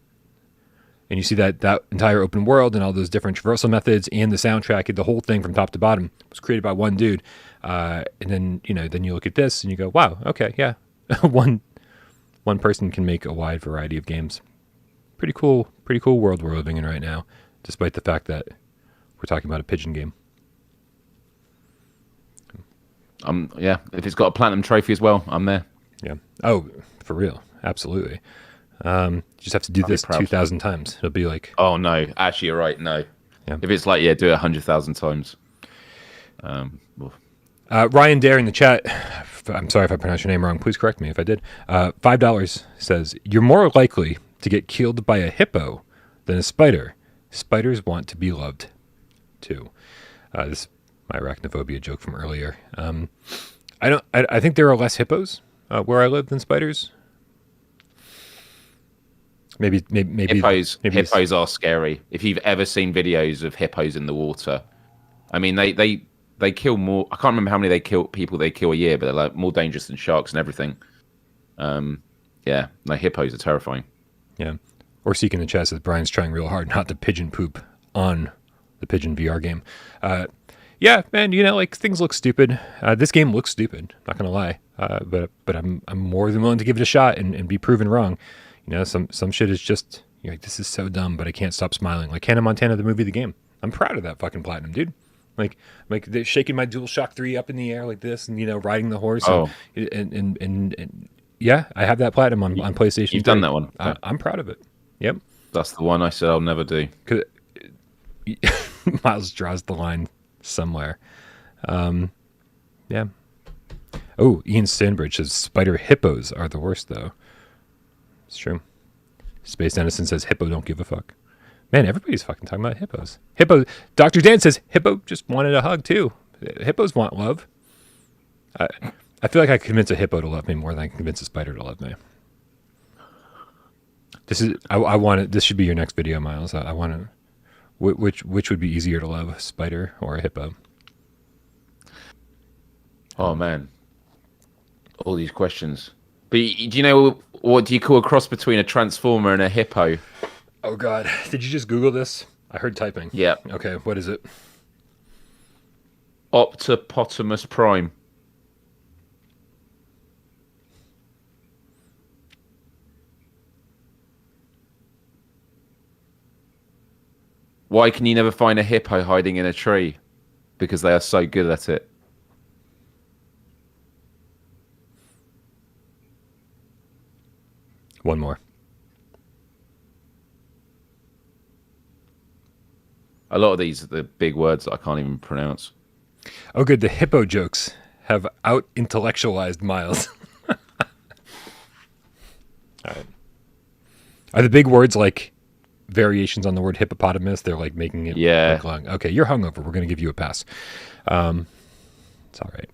and you see that entire open world and all those different traversal methods and the soundtrack, the whole thing from top to bottom was created by one dude. And then you look at this and you go, wow, okay, yeah, one person can make a wide variety of games. Pretty cool world we're living in right now, despite the fact that we're talking about a pigeon game. Yeah, if it's got a platinum trophy as well, I'm there. Yeah. Oh, for real. Absolutely. You just have to do this 2,000 times. It'll be like... Oh, no. Actually, you're right. No. Yeah. If it's like, do it 100,000 times. Ryan Dare in the chat, I'm sorry if I pronounced your name wrong. Please correct me if I did. $5 says, you're more likely to get killed by a hippo than a spider. Spiders want to be loved, too. This is my arachnophobia joke from earlier. I think there are less hippos where I live than spiders. Maybe hippos are scary. If you've ever seen videos of hippos in the water, I mean they kill more. I can't remember how many people they kill a year, but they're like more dangerous than sharks and everything. Hippos are terrifying. Yeah. Or Seek in the chat says Brian's trying real hard not to pigeon poop on the Pigeon VR game. Yeah, man, you know, like things look stupid. This game looks stupid, not gonna lie. But I'm more than willing to give it a shot and be proven wrong. You know, some shit is just, you're like, this is so dumb, but I can't stop smiling. Like Hannah Montana, the movie, the game. I'm proud of that fucking platinum, dude. Like they're shaking my DualShock 3 up in the air like this, and you know, riding the horse. Oh. And yeah, I have that platinum on PlayStation. You've done that one. I'm proud of it. Yep. That's the one I said I'll never do. Myles draws the line somewhere. Yeah. Oh, Ian Stanbridge says spider hippos are the worst, though. It's true. Space Dennison says hippo don't give a fuck. Man, everybody's fucking talking about hippos. Hippo. Dr. Dan says hippo just wanted a hug too. Hippos want love. I feel like I convince a hippo to love me more than I can convince a spider to love me. I want it. This should be your next video, Myles. I want to. Which would be easier to love, a spider or a hippo? Oh man, all these questions. But do you know what do you call a cross between a transformer and a hippo? Oh God, did you just Google this? I heard typing. Yeah. Okay, what is it? Optopotamus prime. Why can you never find a hippo hiding in a tree? Because they are so good at it. One more. A lot of these are the big words that I can't even pronounce. Oh, good. The hippo jokes have out-intellectualized Myles. All right. Are the big words like variations on the word hippopotamus? They're like making it look long. Okay, you're hungover. We're going to give you a pass. It's all right.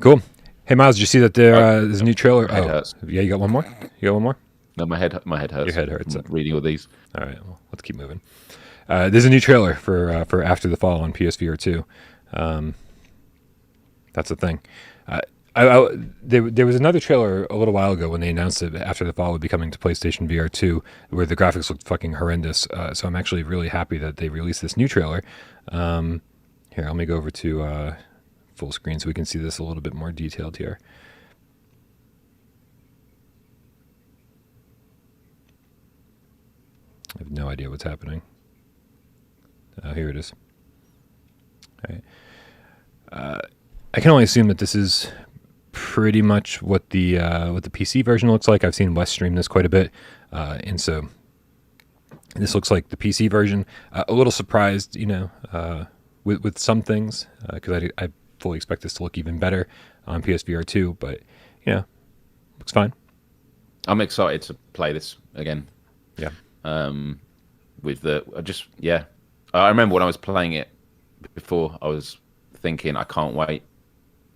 Cool. Hey, Myles, did you see that there's a new trailer? My head hurts. Yeah, you got one more? You got one more? No, my head hurts. Your head hurts. I'm reading all these. All right, well, let's keep moving. There's a new trailer for After the Fall on PSVR 2. That's the thing. There was another trailer a little while ago when they announced that After the Fall would be coming to PlayStation VR 2, where the graphics looked fucking horrendous. So I'm actually really happy that they released this new trailer. Here, let me go over to full screen so we can see this a little bit more detailed here. I have no idea what's happening. Here it is. All right. I can only assume that this is pretty much what the PC version looks like. I've seen Wes stream this quite a bit, and so this looks like the PC version. A little surprised, you know, with some things because I fully expect this to look even better on PSVR 2, but you know, looks fine. I'm excited to play this again. Yeah. I remember when I was playing it before, I was thinking I can't wait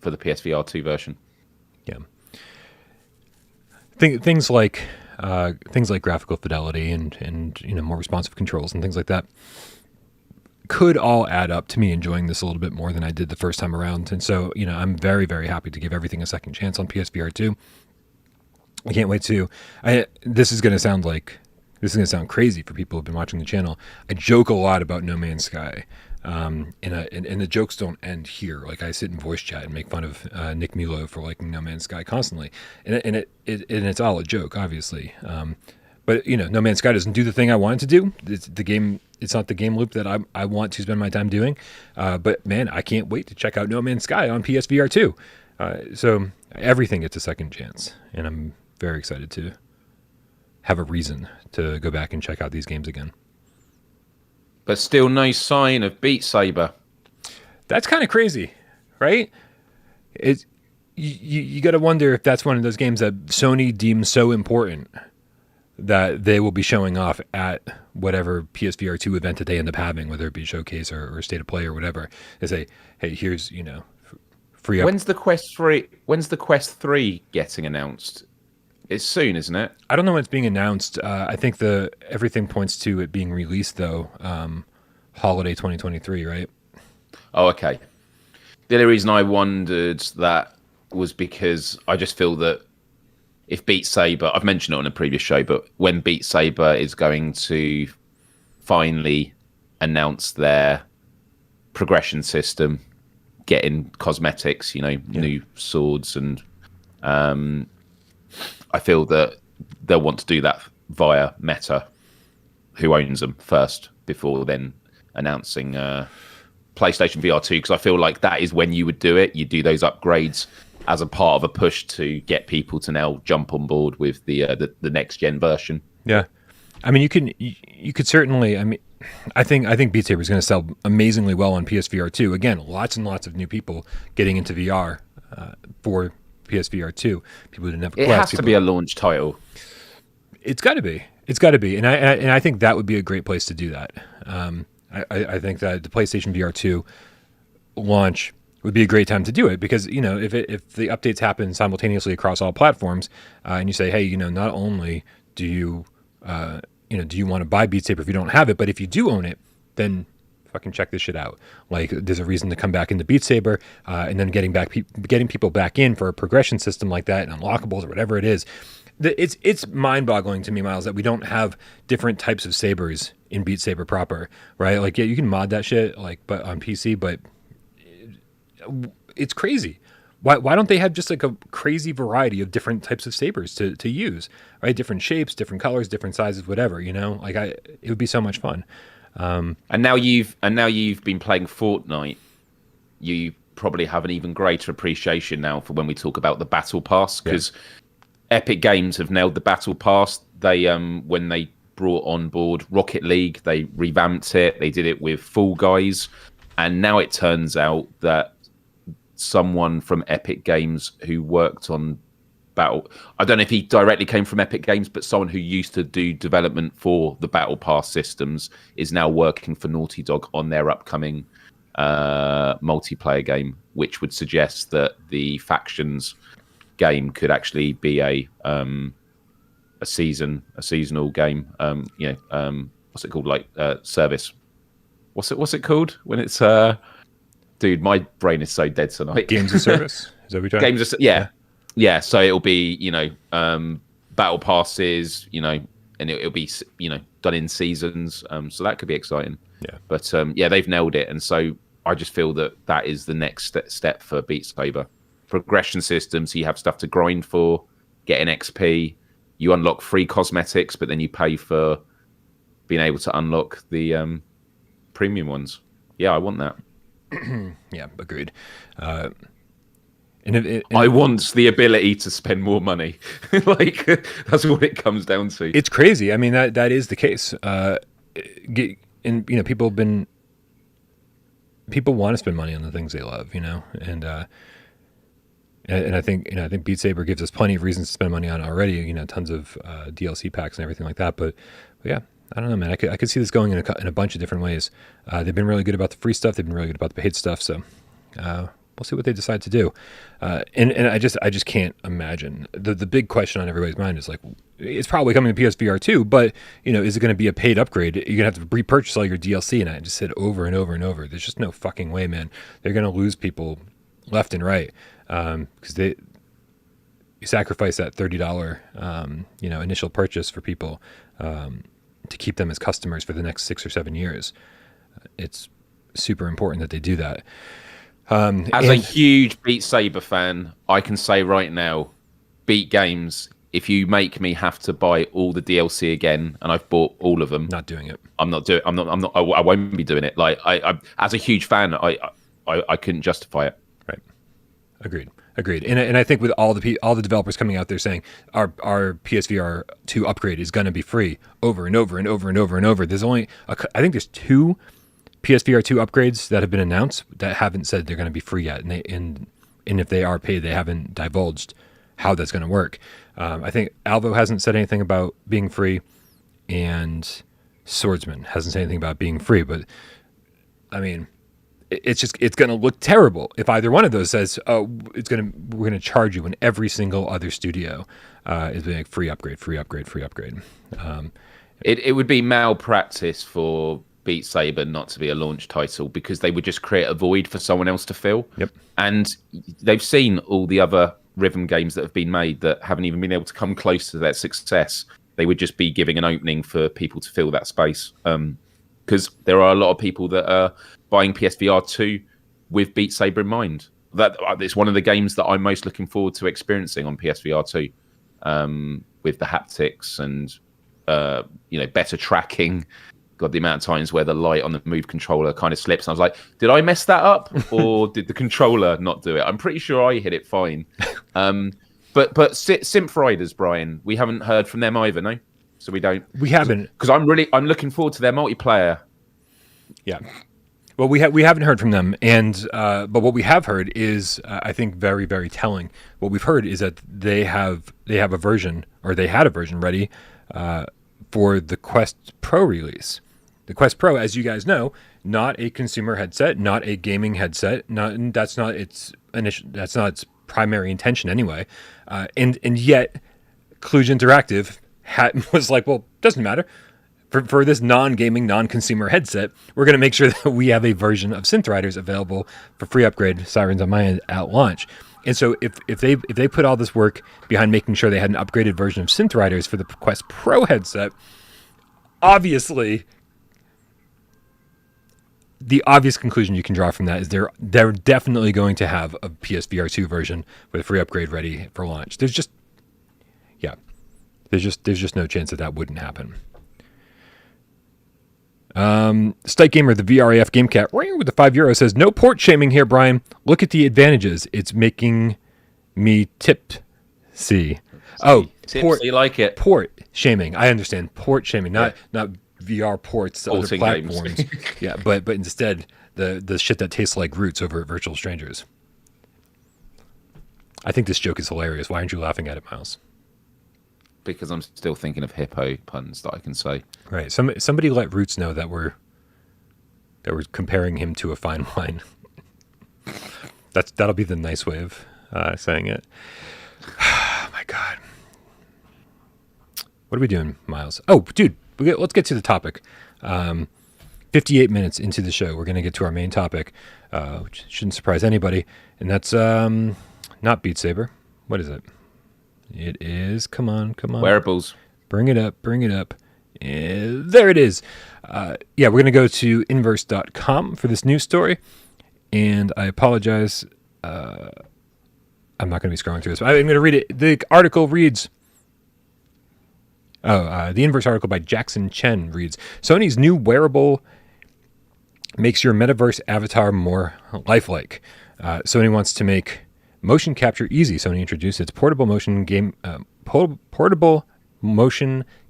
for the PSVR 2 version. Yeah. Things like graphical fidelity and you know, more responsive controls and things like that could all add up to me enjoying this a little bit more than I did the first time around. And so, you know, I'm very, very happy to give everything a second chance on PSVR 2. I can't wait to. This is going to sound crazy for people who've been watching the channel. I joke a lot about No Man's Sky, and the jokes don't end here. Like I sit in voice chat and make fun of Nick Milo for liking No Man's Sky constantly, and it's all a joke, obviously. But you know, No Man's Sky doesn't do the thing I want it to do. It's not the game loop that I want to spend my time doing. But man, I can't wait to check out No Man's Sky on PSVR 2. So everything gets a second chance, and I'm very excited to have a reason to go back and check out these games again. But still no sign of Beat Saber. That's kind of crazy, right? You got to wonder if that's one of those games that Sony deems so important that they will be showing off at whatever PSVR 2 event that they end up having, whether it be showcase or state of play or whatever. They say, hey, here's, you know, free up. When's the Quest 3 getting announced? It's soon, isn't it? I don't know when it's being announced. I think everything points to it being released though, holiday 2023, right? Oh, okay. The only reason I wondered that was because I just feel that if Beat Saber, I've mentioned it on a previous show, but when Beat Saber is going to finally announce their progression system, getting cosmetics, new swords, and I feel that they'll want to do that via Meta, who owns them first, before then announcing PlayStation VR 2, because I feel like that is when you would do it. You do those upgrades as a part of a push to get people to now jump on board with the next gen version. Yeah, I mean, you could certainly. I mean, I think Beat Saber is going to sell amazingly well on PSVR 2. Again, lots and lots of new people getting into VR for PSVR 2. People who didn't have a Quest. It has to be a launch title. It's got to be. It's got to be, and I think that would be a great place to do that. I think that the PlayStation VR 2 launch would be a great time to do it, because if the updates happen simultaneously across all platforms, and you say, hey, not only do you do you want to buy Beat Saber if you don't have it, but if you do own it, then fucking check this shit out. Like, there's a reason to come back into Beat Saber, and then getting people back in for a progression system like that, and unlockables or whatever it is. It's mind-boggling to me, Myles, that we don't have different types of sabers in Beat Saber proper, right? Like, yeah, you can mod that shit, but on PC, but it's crazy. Why don't they have just like a crazy variety of different types of sabers to use, right? Different shapes, different colors, different sizes, whatever. It would be so much fun. And now you've been playing Fortnite. You probably have an even greater appreciation now for when we talk about the Battle Pass, because Epic Games have nailed the Battle Pass. They when they brought on board Rocket League, they revamped it. They did it with Fall Guys, and now it turns out that someone from Epic Games who worked on Battle, I don't know if he directly came from Epic Games, but someone who used to do development for the Battle Pass systems is now working for Naughty Dog on their upcoming multiplayer game, which would suggest that the Factions game could actually be a seasonal game. What's it called? Like service. What's it called when it's Dude, my brain is so dead tonight. Games of service? Is that what you're trying? Yeah. So it'll be, battle passes, and it'll be, done in seasons. So that could be exciting. Yeah. But they've nailed it. And so I just feel that is the next step for Beat Saber. Progression systems, you have stuff to grind for, get an XP, you unlock free cosmetics, but then you pay for being able to unlock the premium ones. Yeah, I want that. Yeah, agreed. I want the ability to spend more money. Like, that's what it comes down to. It's crazy. I mean, that is the case. People want to spend money on the things they love, and I think Beat Saber gives us plenty of reasons to spend money on already. Tons of DLC packs and everything like that. But yeah. I don't know, man. I could see this going in a bunch of different ways. They've been really good about the free stuff. They've been really good about the paid stuff. So we'll see what they decide to do. And I just can't imagine. The big question on everybody's mind is like, it's probably coming to PSVR 2, but is it going to be a paid upgrade? You're gonna have to repurchase all your DLC. And I just said over and over and over, there's just no fucking way, man. They're gonna lose people left and right because you sacrifice that $30 initial purchase for people. To keep them as customers for the next 6 or 7 years. It's super important that they do that. As a huge Beat Saber fan, I can say right now, Beat Games, if you make me have to buy all the DLC again, and I've bought all of them, not doing it. I won't be doing it. Like, I as a huge fan, I couldn't justify it. Right. Agreed. And I think with all the developers coming out there saying our PSVR 2 upgrade is going to be free over and over and over and over and over. There's only I think there's 2 PSVR 2 upgrades that have been announced that haven't said they're going to be free yet, and if they are paid, they haven't divulged how that's going to work. I think Alvo hasn't said anything about being free, and Swordsman hasn't said anything about being free. But I mean, it's going to look terrible if either one of those says, "Oh, we're going to charge you," when every single other studio is being like, free upgrade. It would be malpractice for Beat Saber not to be a launch title, because they would just create a void for someone else to fill. Yep. And they've seen all the other rhythm games that have been made that haven't even been able to come close to their success. They would just be giving an opening for people to fill that space. because there are a lot of people that are buying PSVR 2 with Beat Saber in mind. That it's one of the games that I'm most looking forward to experiencing on PSVR 2, with the haptics and better tracking. God, the amount of times where the light on the Move controller kind of slips, and I was like, did I mess that up, or did the controller not do it? I'm pretty sure I hit it fine. But Synth Riders, Brian, we haven't heard from them either, no? So we haven't, because I'm looking forward to their multiplayer. Yeah. Well, we haven't heard from them, and but what we have heard is, I think, very, very telling. What we've heard is that they have a version, or they had a version ready for the Quest Pro release. The Quest Pro, as you guys know, not a consumer headset, not a gaming headset. That's not its primary intention anyway. And yet, Kluge Interactive was like, well, doesn't matter. For this non-gaming, non-consumer headset, we're going to make sure that we have a version of Synth Riders available for free upgrade, Sirens on my end, at launch. And so if they put all this work behind making sure they had an upgraded version of Synth Riders for the Quest Pro headset, obviously, the obvious conclusion you can draw from that is they're definitely going to have a PSVR 2 version with a free upgrade ready for launch. There's just no chance that wouldn't happen. Stike Gamer, the VRAF GameCat, right with the €5 says, no port shaming here, Brian. Look at the advantages. It's making me tipsy. Oh, port, you like it? Port shaming. I understand. Port shaming, not VR ports to other platforms. Yeah, but instead the shit that tastes like roots over at Virtual Strangers. I think this joke is hilarious. Why aren't you laughing at it, Myles? Because I'm still thinking of hippo puns that I can say. Right. Somebody let Roots know that we're comparing him to a fine wine. That'll be the nice way of saying it. Oh my God. What are we doing, Myles? Oh, dude, let's get to the topic. 58 minutes into the show, we're going to get to our main topic, which shouldn't surprise anybody, and that's not Beat Saber. What is it? It is, come on. Wearables. Bring it up. There it is. We're going to go to inverse.com for this news story. And I apologize. I'm not going to be scrolling through this. I'm going to read it. The article reads, the Inverse article by Jackson Chen reads, Sony's new wearable makes your Metaverse avatar more lifelike. Sony wants to make motion capture easy. Sony introduced its portable motion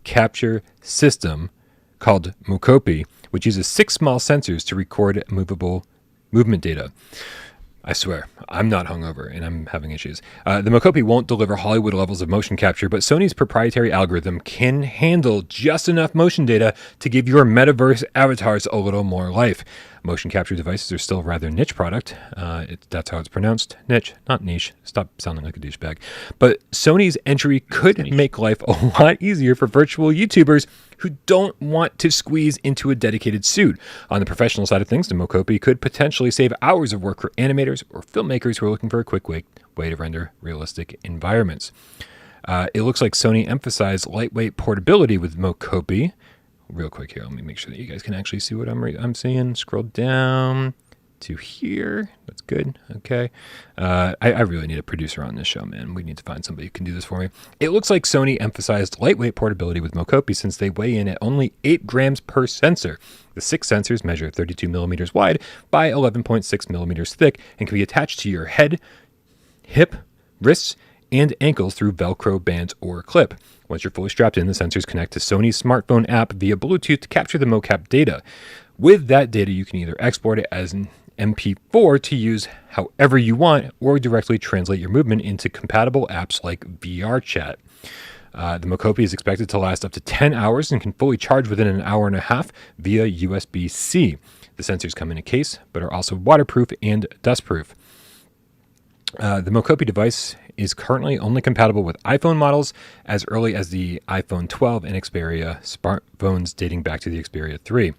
capture system called Mokopi, which uses 6 small sensors to record movable movement data. I swear, I'm not hungover and I'm having issues. The Mokopi won't deliver Hollywood levels of motion capture, but Sony's proprietary algorithm can handle just enough motion data to give your Metaverse avatars a little more life. Motion capture devices are still a rather niche product. That's how it's pronounced. Niche, not niche. Stop sounding like a douchebag. But Sony's entry could make life a lot easier for virtual YouTubers who don't want to squeeze into a dedicated suit. On the professional side of things, the Mokopi could potentially save hours of work for animators or filmmakers who are looking for a quick way to render realistic environments. It looks like Sony emphasized lightweight portability with Mokopi. Real quick here, let me make sure that you guys can actually see what I'm seeing. Scroll down to here. That's good. Okay. I really need a producer on this show, man. We need to find somebody who can do this for me. It looks like Sony emphasized lightweight portability with Mokopi since they weigh in at only 8 grams per sensor. The 6 sensors measure 32 millimeters wide by 11.6 millimeters thick and can be attached to your head, hip, wrists, and ankles through Velcro bands or clip. Once you're fully strapped in, the sensors connect to Sony's smartphone app via Bluetooth to capture the mocap data. With that data, you can either export it as an MP4 to use however you want, or directly translate your movement into compatible apps like VR chat. The Mokopi is expected to last up to 10 hours and can fully charge within an hour and a half via USB-C. The sensors come in a case, but are also waterproof and dustproof. The Mokopi device is currently only compatible with iPhone models as early as the iPhone 12 and Xperia smartphones dating back to the Xperia 3.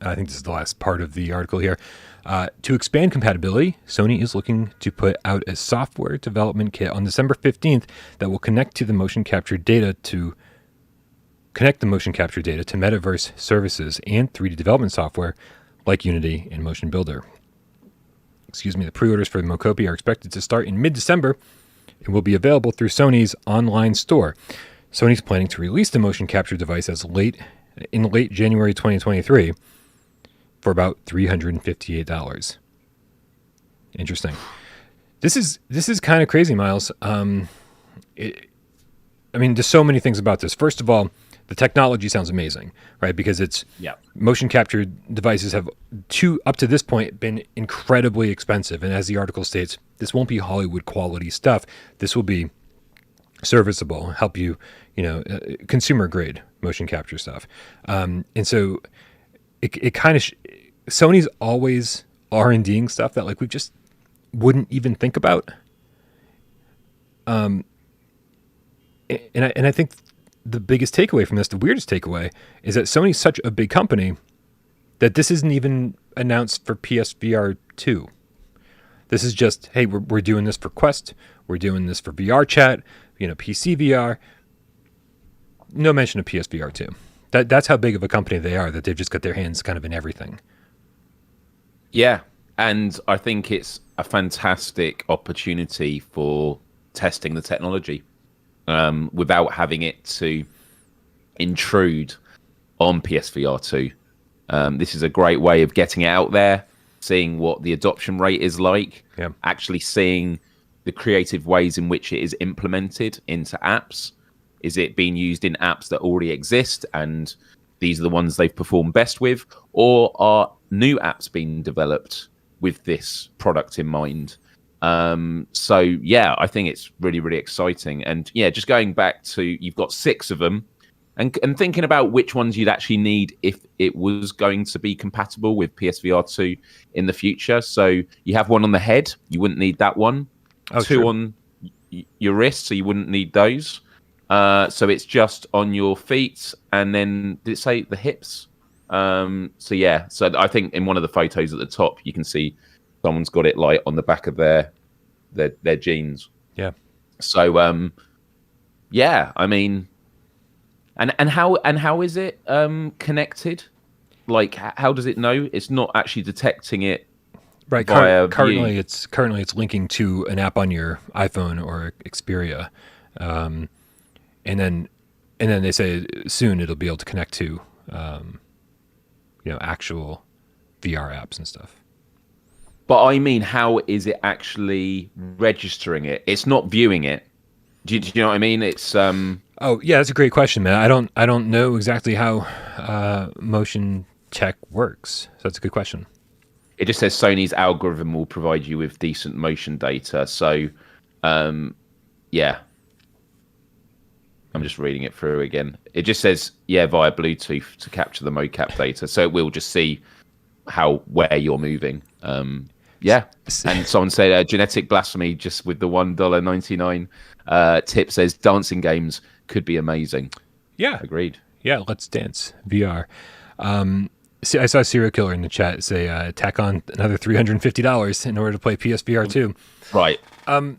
I think this is the last part of the article here. To expand compatibility, Sony is looking to put out a software development kit on December 15th that will connect to the motion capture data to connect the motion capture data to Metaverse services and 3D development software like Unity and Motion Builder. The pre-orders for the Mocopi are expected to start in mid-December and will be available through Sony's online store. Sony's planning to release the motion capture device in late January 2023 for about $358. Interesting. This is kind of crazy, Myles. There's so many things about this. First of all, the technology sounds amazing, right? Because motion capture devices have up to this point been incredibly expensive, and as the article states, this won't be Hollywood quality stuff. This will be serviceable, help you, consumer grade motion capture stuff. And so it kind of Sony's always R&Ding stuff that we just wouldn't even think about. And I think the biggest takeaway from this, the weirdest takeaway, is that Sony's such a big company that this isn't even announced for PSVR 2. This is just, hey, we're doing this for Quest, we're doing this for VR chat, PC VR. No mention of PSVR 2. That's how big of a company they are, that they've just got their hands kind of in everything. Yeah, and I think it's a fantastic opportunity for testing the technology without having it to intrude on PSVR 2. This is a great way of getting it out there, seeing what the adoption rate is like, actually seeing the creative ways in which it is implemented into apps. Is it being used in apps that already exist and these are the ones they've performed best with? Or are new apps being developed with this product in mind? So yeah, I think it's really, really exciting. And yeah, just going back to, you've got 6 of them and thinking about which ones you'd actually need if it was going to be compatible with PSVR 2 in the future. So you have one on the head, you wouldn't need that one. 2 on your wrist, so you wouldn't need those. So it's just on your feet, and then did it say the hips? So yeah, so I think in one of the photos at the top, you can see someone's got it on the back of their jeans. Yeah. So yeah, I mean, and how is it connected? How does it know it's not actually detecting it? Right. Currently, it's linking to an app on your iPhone or Xperia, and then they say soon it'll be able to connect to, actual VR apps and stuff. But I mean, how is it actually registering it? It's not viewing it. Do you know what I mean? It's Oh yeah, that's a great question, man. I don't know exactly how motion tech works. So that's a good question. It just says Sony's algorithm will provide you with decent motion data. So, yeah. I'm just reading it through again. It just says, via Bluetooth to capture the mocap data. So it will just see where you're moving. Yeah. And someone said genetic blasphemy just with the $1.99 tip says dancing games could be amazing. Yeah. Agreed. Yeah, Let's Dance VR. I saw a serial killer in the chat say tack on another $350 in order to play PSVR 2. Right. I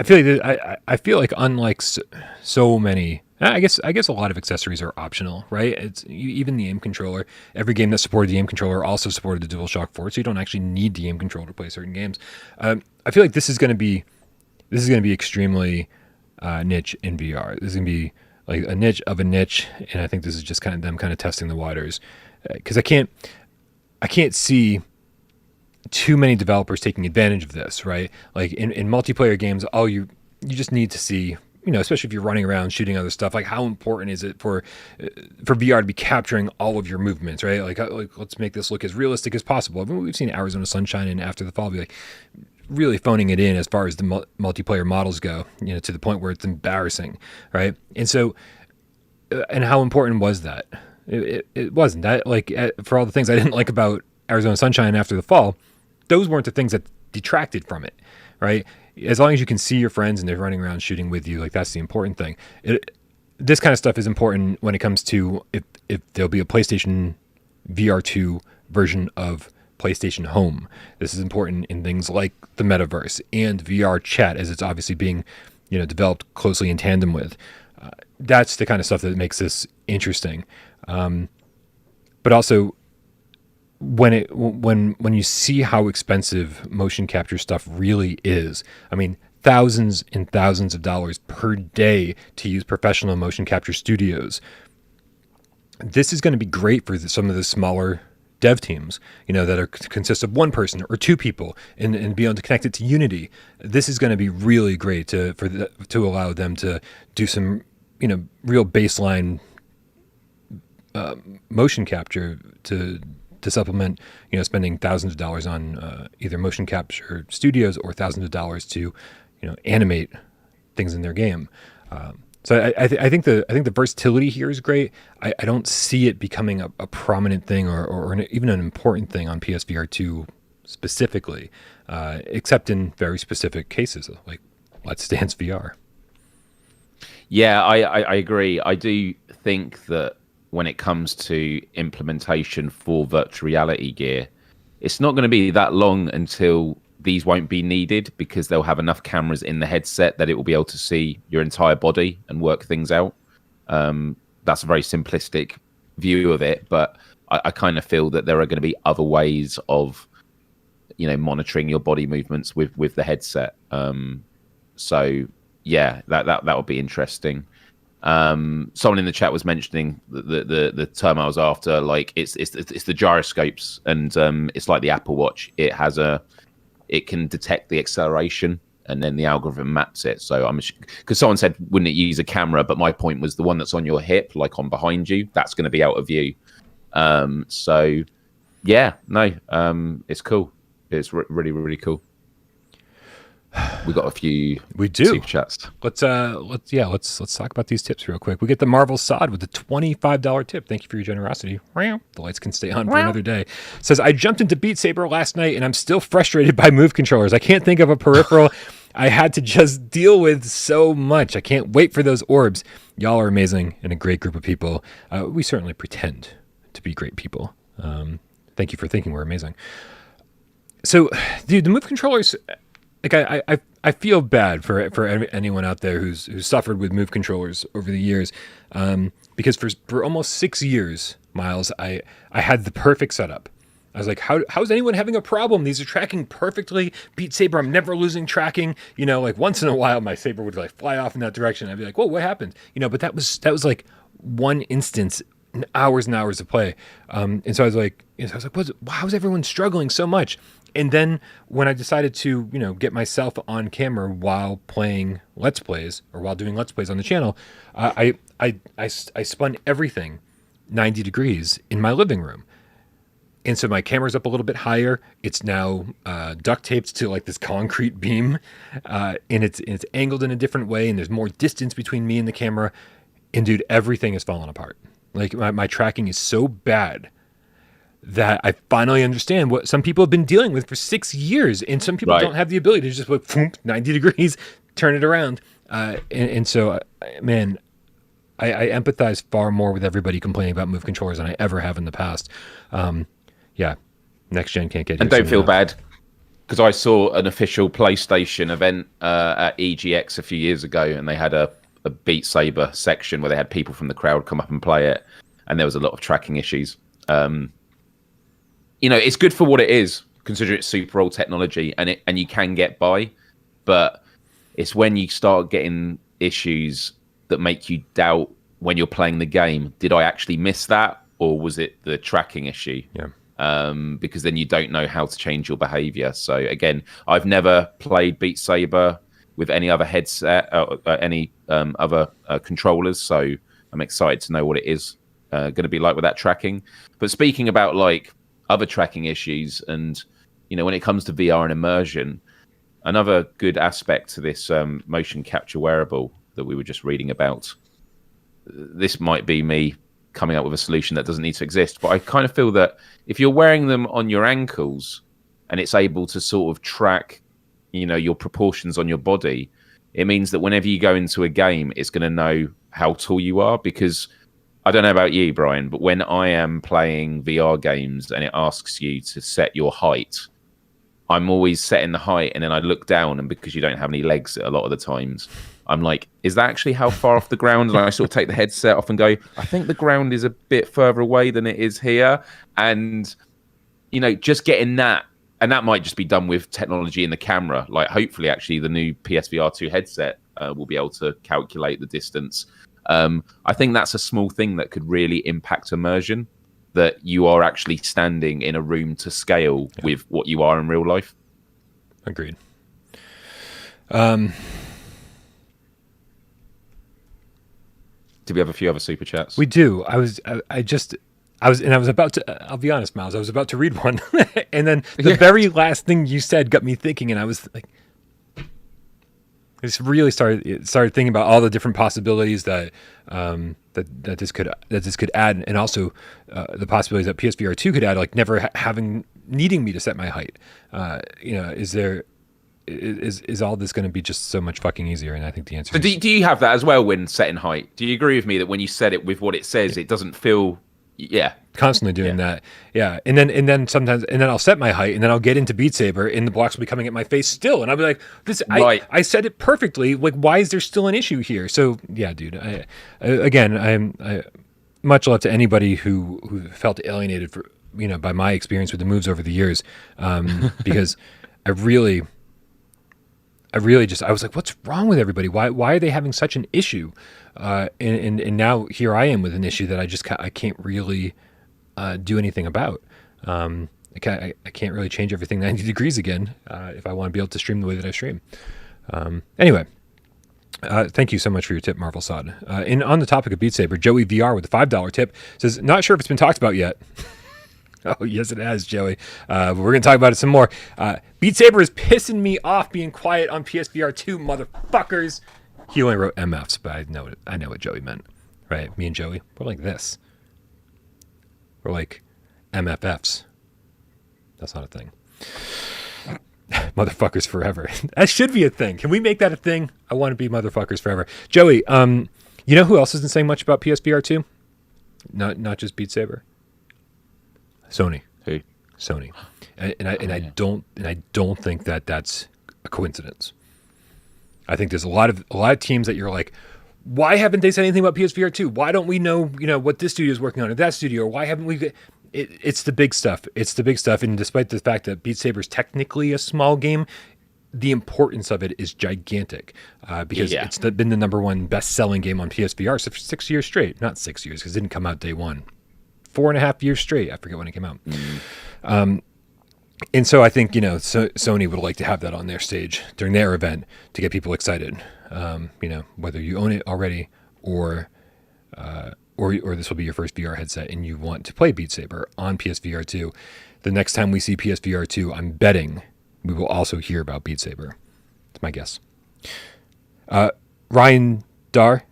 feel like unlike so many, I guess a lot of accessories are optional, right? It's even the aim controller. Every game that supported the aim controller also supported the DualShock 4, so you don't actually need the aim controller to play certain games. I feel like this is going to be extremely niche in VR. This is going to be like a niche of a niche, and I think this is just kind of them testing the waters, because I can't see too many developers taking advantage of this, right? Like in multiplayer games, you just need to see, especially if you're running around shooting other stuff, like how important is it for VR to be capturing all of your movements, right? Like let's make this look as realistic as possible. I mean, we've seen Arizona Sunshine and After the Fall be like really phoning it in as far as the multiplayer models go, to the point where it's embarrassing, right? And so, and how important was that? It wasn't that, for all the things I didn't like about Arizona Sunshine and After the Fall, those weren't the things that detracted from it, right? As long as you can see your friends and they're running around shooting with you, that's the important thing. This kind of stuff is important when it comes to if there'll be a PlayStation VR 2 version of PlayStation Home. This is important in things like the Metaverse and VR chat, as it's obviously being, developed closely in tandem with. That's the kind of stuff that makes this interesting. But also, when you see how expensive motion capture stuff really is, I mean, thousands and thousands of dollars per day to use professional motion capture studios. This is going to be great for some of the smaller dev teams, that consist of one person or two people, and be able to connect it to Unity. This is going to be really great to allow them to do some, real baseline motion capture to supplement, spending thousands of dollars on either motion capture studios or thousands of dollars to, animate things in their game. So I think the versatility here is great. I don't see it becoming a prominent thing or even an important thing on PSVR 2 specifically, except in very specific cases like Let's Dance VR. Yeah, I agree. I do think that when it comes to implementation for virtual reality gear, it's not going to be that long until these won't be needed, because they'll have enough cameras in the headset that it will be able to see your entire body and work things out. That's a very simplistic view of it, but I kind of feel that there are going to be other ways of, monitoring your body movements with the headset. So yeah, that would be interesting. Someone in the chat was mentioning the term I was after, like it's the gyroscopes, and it's like the Apple Watch. It can detect the acceleration, and then the algorithm maps it. So because someone said, wouldn't it use a camera? But my point was the one that's on your hip, like on behind you, that's going to be out of view. So yeah, no, it's cool. It's really, really cool. We got a few super chats. Let's talk about these tips real quick. We get the Marvel Sod with the $25 tip. Thank you for your generosity. The lights can stay on for another day. Says, I jumped into Beat Saber last night and I'm still frustrated by move controllers. I can't think of a peripheral I had to just deal with so much. I can't wait for those orbs. Y'all are amazing and a great group of people. We certainly pretend to be great people. Thank you for thinking we're amazing. So, dude, the move controllers, like I feel bad for anyone out there who's suffered with move controllers over the years, because for almost 6 years, Myles, I had the perfect setup. I was like, how's anyone having a problem? These are tracking perfectly. Beat Saber, I'm never losing tracking. Like once in a while, my Saber would like fly off in that direction. I'd be like, whoa, what happened? But that was like one instance, hours and hours of play. And so I was like, how's everyone struggling so much? And then when I decided to, get myself on camera while playing Let's Plays or while doing Let's Plays on the channel, I spun everything 90 degrees in my living room. And so my camera's up a little bit higher. It's now duct taped to like this concrete beam, and it's angled in a different way, and there's more distance between me and the camera. And dude, everything is falling apart. Like my tracking is so bad that I finally understand what some people have been dealing with for 6 years. And some people don't have the ability to just like 90 degrees, turn it around. And so, man, I empathize far more with everybody complaining about move controllers than I ever have in the past. Yeah, next gen can't get here. And don't feel bad, because I saw an official PlayStation event at EGX a few years ago, and they had a Beat Saber section where they had people from the crowd come up and play it, and there was a lot of tracking issues. It's good for what it is, considering it's super old technology, and you can get by, but it's when you start getting issues that make you doubt when you're playing the game. Did I actually miss that, or was it the tracking issue? Yeah. Because then you don't know how to change your behavior. So again, I've never played Beat Saber with any other headset or any other controllers, so I'm excited to know what it is going to be like with that tracking. But speaking about like other tracking issues, and when it comes to VR and immersion, another good aspect to this motion capture wearable that we were just reading about, this might be me coming up with a solution that doesn't need to exist, but I kind of feel that if you're wearing them on your ankles and it's able to sort of track your proportions on your body, it means that whenever you go into a game, it's going to know how tall you are. Because I don't know about you, Brian, but when I am playing VR games and it asks you to set your height, I'm always setting the height, and then I look down, and because you don't have any legs a lot of the times, I'm like, is that actually how far off the ground? And I sort of take the headset off and go, I think the ground is a bit further away than it is here. And, just getting that, and that might just be done with technology in the camera. Like, hopefully, actually, the new PSVR 2 headset will be able to calculate the distance. I think that's a small thing that could really impact immersion, that you are actually standing in a room to scale with what you are in real life. Agreed. Do we have a few other super chats? We do. I was about to, I'll be honest, Myles, I was about to read one. And then the very last thing you said got me thinking, and I was like, I just really started thinking about all the different possibilities that this could add, and also the possibilities that PSVR 2 could add, like never needing me to set my height. Is all this going to be just so much fucking easier? And I think the answer is... Do you have that as well when setting height? Do you agree with me that when you set it with what it says, it doesn't feel... Yeah. Constantly doing that. Yeah. And then sometimes, and then I'll set my height, and then I'll get into Beat Saber, and the blocks will be coming at my face still. And I'll be like, I said it perfectly. Like, why is there still an issue here? So yeah, dude, I much love to anybody who felt alienated by my experience with the moves over the years. Because I really just, I was like, what's wrong with everybody? Why are they having such an issue? And now here I am with an issue that I can't really do anything about. I can't really change everything 90 degrees again if I want to be able to stream the way that I stream. Anyway, thank you so much for your tip, Marvel Sod. And on the topic of Beat Saber, Joey VR with the $5 tip says, not sure if it's been talked about yet. Oh, yes, it has, Joey. But we're going to talk about it some more. Beat Saber is pissing me off being quiet on PSVR 2, motherfuckers. He only wrote MFs, but I know what Joey meant, right? Me and Joey, we're like this. We're like MFFs. That's not a thing. Motherfuckers forever. That should be a thing. Can we make that a thing? I want to be motherfuckers forever. Joey, you know who else isn't saying much about PSVR 2? Not just Beat Saber. Sony. Who? Sony. And I don't think that that's a coincidence. I think there's a lot of teams that you're like, why haven't they said anything about PSVR 2? Why don't we know what this studio is working on, or that studio, or why haven't we? It's the big stuff. It's the big stuff. And despite the fact that Beat Saber is technically a small game, the importance of it is gigantic because it's been the number one best-selling game on PSVR for 6 years straight. Not 6 years, because it didn't come out day one. 4.5 years straight. I forget when it came out. And so I think, Sony would like to have that on their stage during their event to get people excited. Whether you own it already or this will be your first VR headset and you want to play Beat Saber on PSVR 2. The next time we see PSVR 2, I'm betting we will also hear about Beat Saber. That's my guess. Ryan Dare.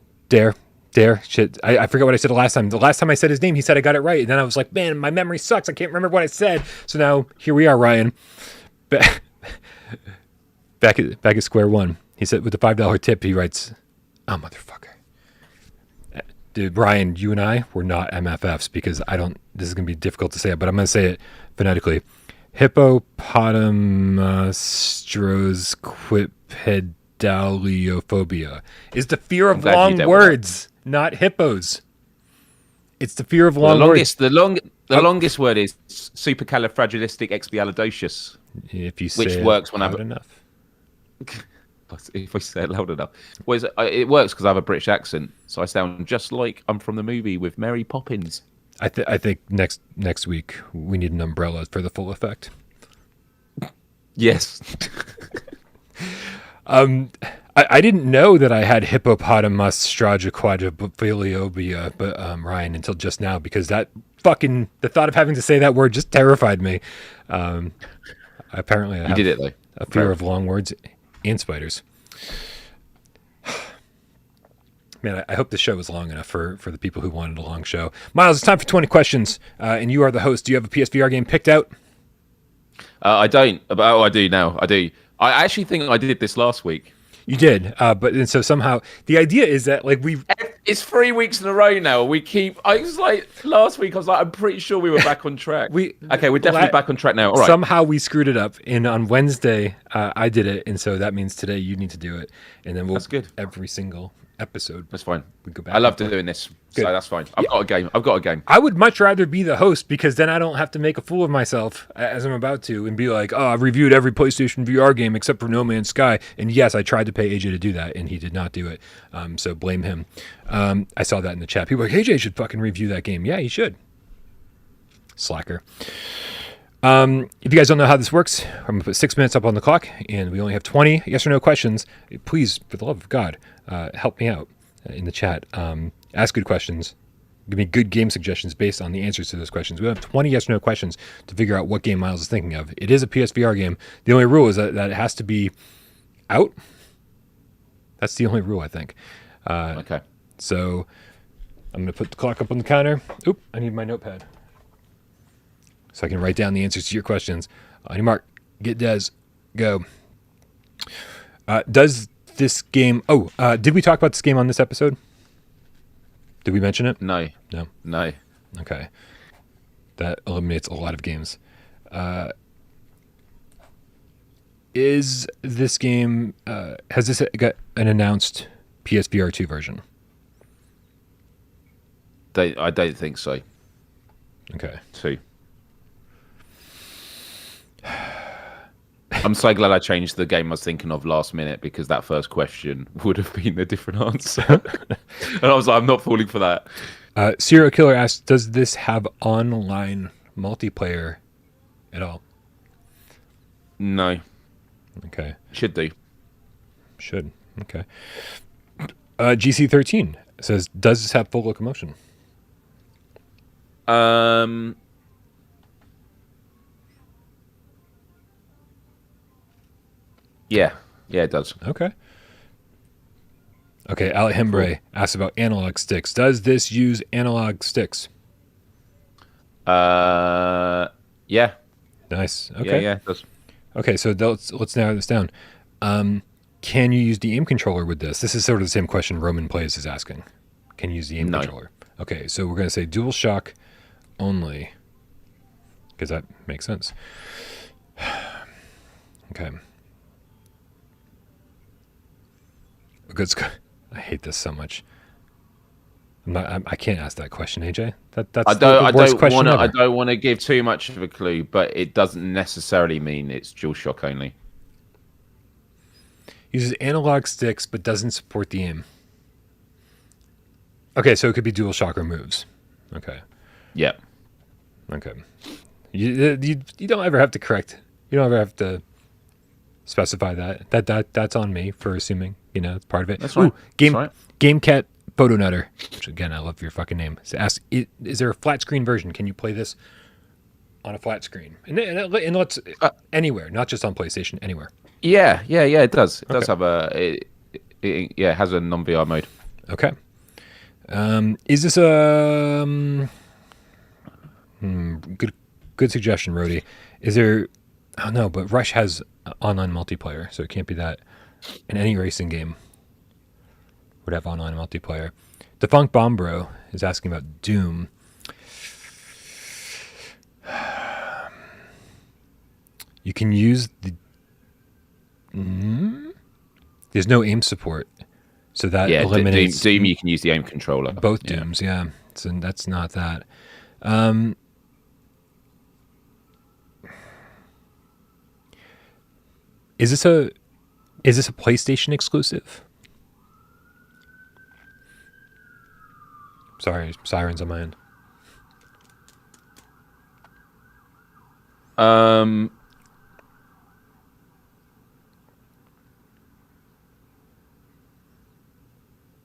Shit, I forgot what I said the last time. The last time I said his name, he said I got it right. And then I was like, man, my memory sucks. I can't remember what I said. So now here we are, Ryan. Back at square one. He said with the $5 tip, he writes, oh, motherfucker. Dude, Ryan, you and I, we're not MFFs because this is going to be difficult to say it, but I'm going to say it phonetically. Hippopotamusstrosquipedaliophobia is the fear of long words. Not hippos. It's the fear of long words. The longest word is supercalifragilisticexpialidocious. If you say which works when loud enough. If I say it loud enough. Well, it works because I have a British accent, so I sound just like I'm from the movie with Mary Poppins. I think next week we need an umbrella for the full effect. Yes. I didn't know that I had hippopotamusstrosquipedaliophobia, but Ryan, until just now, because the thought of having to say that word just terrified me. Apparently, I have did it though. A fear of long words and spiders. Man, I hope the show was long enough for the people who wanted a long show. Myles, it's time for 20 questions, and you are the host. Do you have a PSVR game picked out? I don't. I do now. I do. I actually think I did this last week. You did, but so somehow the idea is that like It's 3 weeks in a row now. I was like, last week, I was like, I'm pretty sure we were back on track. We're definitely back on track now. All right. Somehow we screwed it up. And on Wednesday, I did it. And so that means today you need to do it. And then That's good. Every single episode. That's fine. We go back. I love doing this. Good. So that's fine. I've got a game. I would much rather be the host because then I don't have to make a fool of myself as I'm about to and be like, oh, I've reviewed every PlayStation VR game except for No Man's Sky. And yes, I tried to pay AJ to do that and he did not do it. So blame him. I saw that in the chat. People are like, AJ should fucking review that game. Yeah, he should. Slacker. If you guys don't know how this works, I'm going to put 6 minutes up on the clock and we only have 20 yes or no questions. Please, for the love of God, help me out in the chat. Ask good questions. Give me good game suggestions based on the answers to those questions. We have 20 yes or no questions to figure out what game Myles is thinking of. It is a PSVR game. The only rule is that it has to be out. That's the only rule, I think. Okay. So I'm going to put the clock up on the counter. Oop, I need my notepad. So I can write down the answers to your questions. On your mark, get Des, go. Does this game... did we talk about this game on this episode? Did we mention it? No. Okay. That eliminates a lot of games. Is this game... has this got an announced PSVR 2 version? I don't think so. Okay. 2. I'm so glad I changed the game I was thinking of last minute because that first question would have been a different answer. And I was like, I'm not falling for that. Serial Killer asks, does this have online multiplayer at all? No. Okay. Should do. Should. Okay. GC13 says, does this have full locomotion? Yeah, it does. Okay. Alhembre asks about analog sticks. Does this use analog sticks? Yeah. Nice. Okay. Yeah, it does. Okay, so let's narrow this down. Can you use the aim controller with this? This is sort of the same question Roman Plays is asking. Can you use the aim controller? Okay, so we're going to say DualShock only, because that makes sense. Okay. Good. I hate this so much. I can't ask that question, AJ. That's the worst question ever. I don't want to give too much of a clue, but it doesn't necessarily mean it's DualShock only. Uses analog sticks, but doesn't support the aim. Okay, so it could be DualShock or moves. Okay. Yeah. Okay. You don't ever have to correct. You don't ever have to specify that. That's on me for assuming. You know, it's part of it. That's right. GameCat Photo Nutter, which again, I love your fucking name. So ask, is there a flat screen version? Can you play this on a flat screen? And let's anywhere, not just on PlayStation, anywhere. Yeah, it does. It does have it has a non-VR mode. Okay. Is this a good suggestion, Rody? Is there? Oh no, but Rush has online multiplayer, so it can't be that. And any racing game would have online multiplayer. Defunct Bombro is asking about Doom. You can use the... There's no aim support. So that eliminates... Doom, you can use the aim controller. Both Dooms, yeah. So that's not that. Is this a PlayStation exclusive? Sorry, sirens on my end.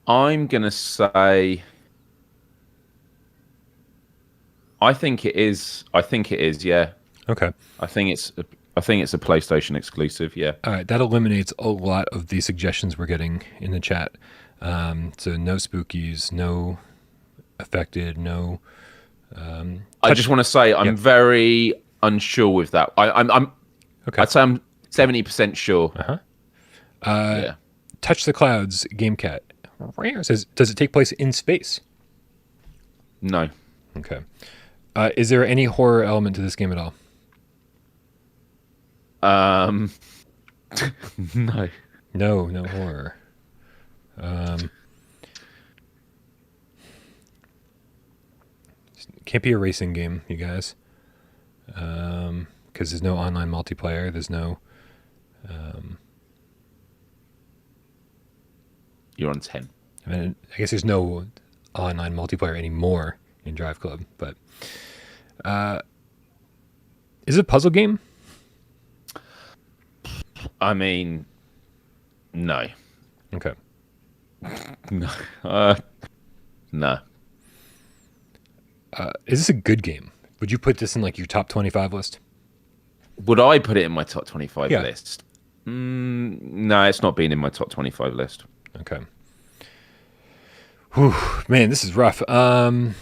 I'm gonna say I think it is. Yeah. Okay. I think it's a PlayStation exclusive. Yeah. All right. That eliminates a lot of the suggestions we're getting in the chat. So no spookies, no affected, no. I just want to say I'm very unsure with that. I'm okay. I'd say I'm 70% sure. Yeah. Touch the Clouds, GameCat. It says, does it take place in space? No. Okay. Is there any horror element to this game at all? No. No horror. Can't be a racing game, you guys. Because there's no online multiplayer. There's no... You're on 10. I mean, I guess there's no online multiplayer anymore in Drive Club, but... is it a puzzle game? I mean, no. Okay. No. No. Is this a good game? Would you put this in like your top 25 list? Would I put it in my top 25 Yeah. list? No, it's not been in my top 25 list. Okay. Whew, man, this is rough. 12.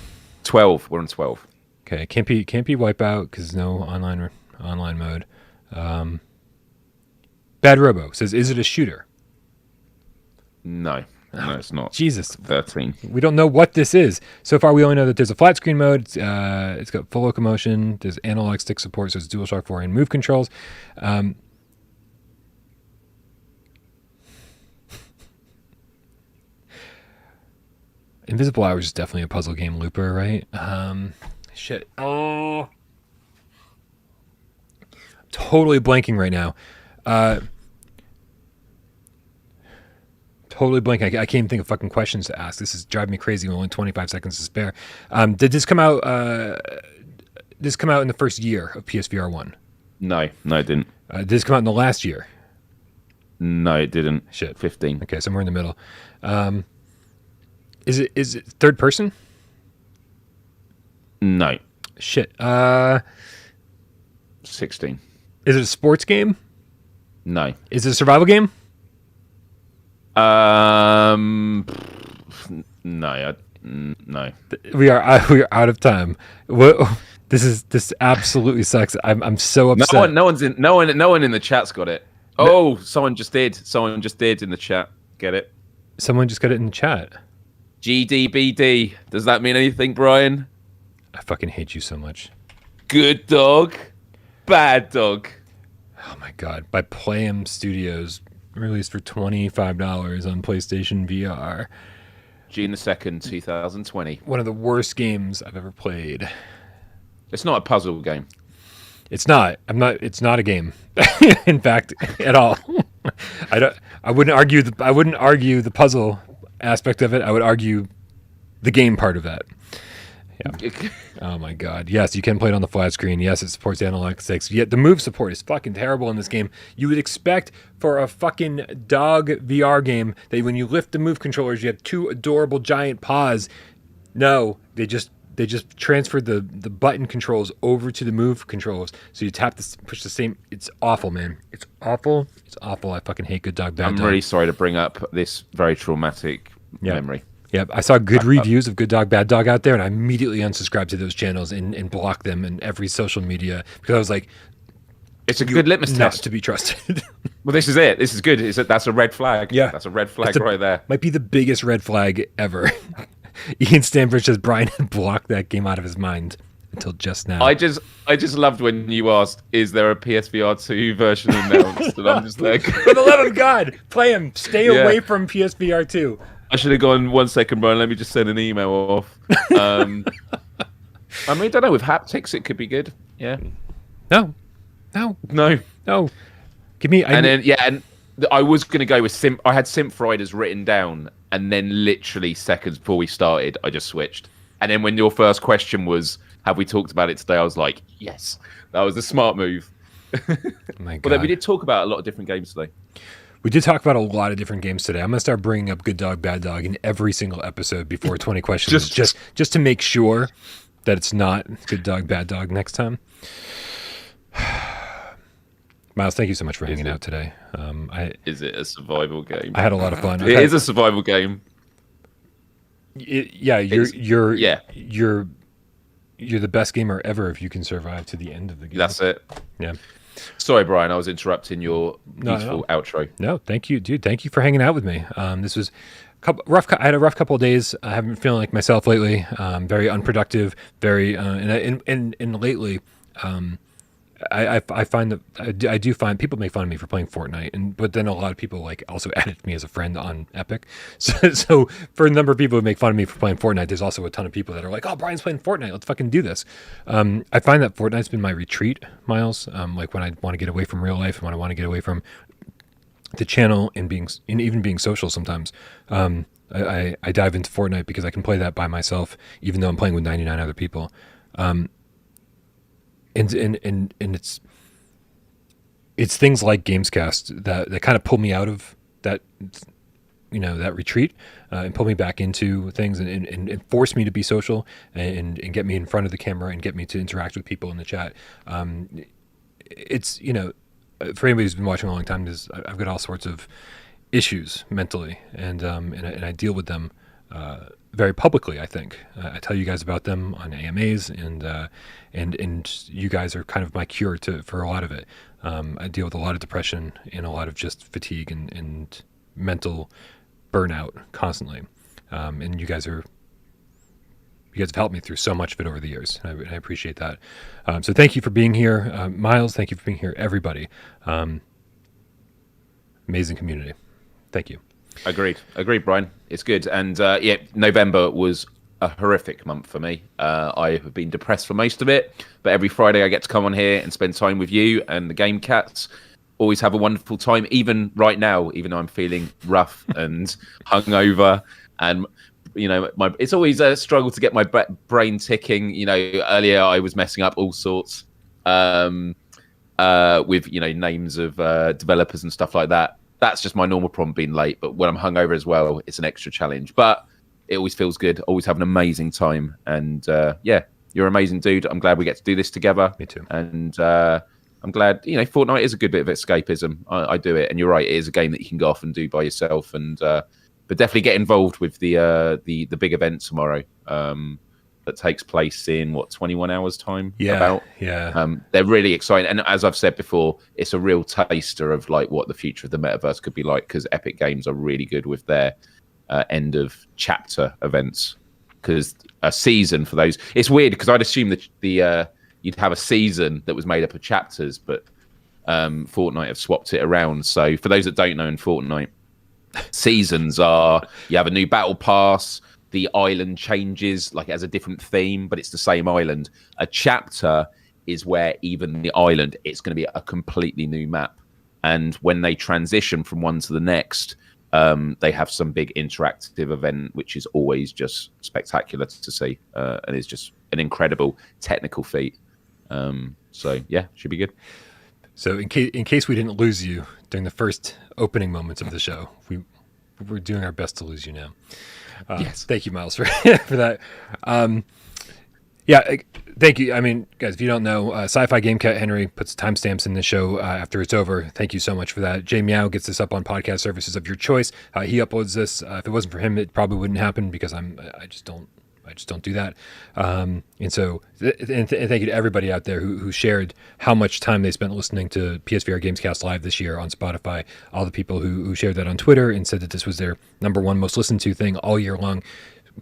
We're on 12. Okay, can't be Wipeout because there's no online mode. Bad Robo says, is it a shooter? No. No, it's not. Jesus. 13. We don't know what this is. So far, we only know that there's a flat screen mode. It's got full locomotion. There's analog stick support, so it's DualShock 4 and move controls. Invisible Hours is definitely a puzzle game looper, right? Shit. Oh. Totally blanking right now. Totally blanking. I can't even think of fucking questions to ask. This is driving me crazy. With only 25 seconds to spare. Did this come out? This come out in the first year of PSVR 1? No, it didn't. Did this come out in the last year? No, it didn't. Shit. 15. Okay, somewhere in the middle. Is it third person? No. Shit. 16. Is it a sports game? No. Is it a survival game? No. No. We are out of time. This absolutely sucks. I'm so upset. No one in the chat's got it. Oh, someone just did. Someone just did in the chat. Get it? Someone just got it in the chat. GDBD. Does that mean anything, Brian? I fucking hate you so much. Good dog. Bad dog. Oh my god. By Play'em Studios, released for $25 on PlayStation VR. June the 2nd, 2020. One of the worst games I've ever played. It's not a puzzle game. It's not. It's not a game. In fact, at all. I wouldn't argue the puzzle aspect of it. I would argue the game part of that. Yeah. Oh my god. Yes, you can play it on the flat screen. Yes, it supports analog sticks. Yet the move support is fucking terrible in this game. You would expect for a fucking dog VR game that when you lift the move controllers, you have two adorable giant paws. No, they just transferred the button controls over to the move controls. So you tap this, push the same. It's awful, man. It's awful. It's awful. I fucking hate Good Dog Bad Dog. I'm really sorry to bring up this very traumatic memory. Yeah, I saw good reviews of Good Dog Bad Dog out there, and I immediately unsubscribed to those channels and blocked them in every social media because I was like, it's a good litmus not test to be trusted. Well, this is it. This is good. That's a red flag. Yeah. That's a red flag right there. Might be the biggest red flag ever. Ian Stanford says Brian had blocked that game out of his mind until just now. I just loved when you asked, "Is there a PSVR 2 version announced?" And I'm just like, for the love of God, play him. Stay away from PSVR 2. I should have gone 1 second, Brian. Let me just send an email off. I mean, I don't know. With haptics, it could be good. Yeah. No. Give me. And I was going to go with Simp. I had Simp Riders written down, and then literally seconds before we started, I just switched. And then when your first question was, "Have we talked about it today?" I was like, "Yes." That was a smart move. My God. But then we did talk about a lot of different games today. We did talk about a lot of different games today. I'm gonna start bringing up Good Dog Bad Dog in every single episode before 20 questions, just to make sure that it's not Good Dog Bad Dog next time. Myles, thank you so much for hanging out today. Is it a survival game? I had a lot of fun. It is a survival game. You're the best gamer ever if you can survive to the end of the game. That's it. Yeah. Sorry, Brian, I was interrupting your beautiful outro. No, thank you, dude. Thank you for hanging out with me. This was I had a rough couple of days. I haven't been feeling like myself lately. Very unproductive. Very and lately, I find that I do find people make fun of me for playing Fortnite, but then a lot of people like also added me as a friend on Epic. So for a number of people who make fun of me for playing Fortnite, there's also a ton of people that are like, "Oh, Brian's playing Fortnite. Let's fucking do this." I find that Fortnite's been my retreat, Myles. Like when I want to get away from real life and when I want to get away from the channel and even being social sometimes. I dive into Fortnite because I can play that by myself, even though I'm playing with 99 other people. And it's things like GAMESCAST that kind of pull me out of that, that retreat, and pull me back into things and force me to be social and get me in front of the camera and get me to interact with people in the chat. It's, for anybody who's been watching a long time, I've got all sorts of issues mentally, and I deal with them very publicly. I think I tell you guys about them on AMAs, and you guys are kind of my cure for a lot of it. I deal with a lot of depression and a lot of just fatigue and mental burnout constantly, and you guys have helped me through so much of it over the years. And I appreciate that. So thank you for being here, Myles. Thank you for being here, everybody. Amazing community. Thank you. Agreed, Brian. It's good. And November was a horrific month for me. I have been depressed for most of it, but every Friday I get to come on here and spend time with you and the Game Cats. Always have a wonderful time, even right now, even though I'm feeling rough and hungover, and it's always a struggle to get my brain ticking. Earlier I was messing up all sorts with names of developers and stuff like that. That's just my normal problem, being late. But when I'm hungover as well, it's an extra challenge. But it always feels good. Always have an amazing time. And you're an amazing dude. I'm glad we get to do this together. Me too. And I'm glad, Fortnite is a good bit of escapism. I do it. And you're right, it is a game that you can go off and do by yourself. And but definitely get involved with the big event tomorrow that takes place in 21 hours time. Yeah. They're really exciting, and as I've said before, it's a real taster of like what the future of the metaverse could be like, because Epic Games are really good with their end of chapter events. Because a season for those, it's weird because I'd assume that you'd have a season that was made up of chapters, but Fortnite have swapped it around. So for those that don't know, in Fortnite, seasons are, you have a new battle pass, the island changes, like it has a different theme, but it's the same island. A chapter is where even the island, it's going to be a completely new map. And when they transition from one to the next, they have some big interactive event, which is always just spectacular to see, and it's just an incredible technical feat. So yeah, should be good. So in case we didn't lose you during the first opening moments of the show, we're doing our best to lose you now. Yes. Thank you, Myles, for that. Thank you. I mean, guys, if you don't know, Sci-Fi Game Cat Henry puts timestamps in the show after it's over. Thank you so much for that. Jay Meow gets this up on podcast services of your choice. He uploads this. If it wasn't for him, it probably wouldn't happen because I just don't do that. And thank you to everybody out there who shared how much time they spent listening to PSVR Gamescast Live this year on Spotify. All the people who shared that on Twitter and said that this was their number one most listened to thing all year long.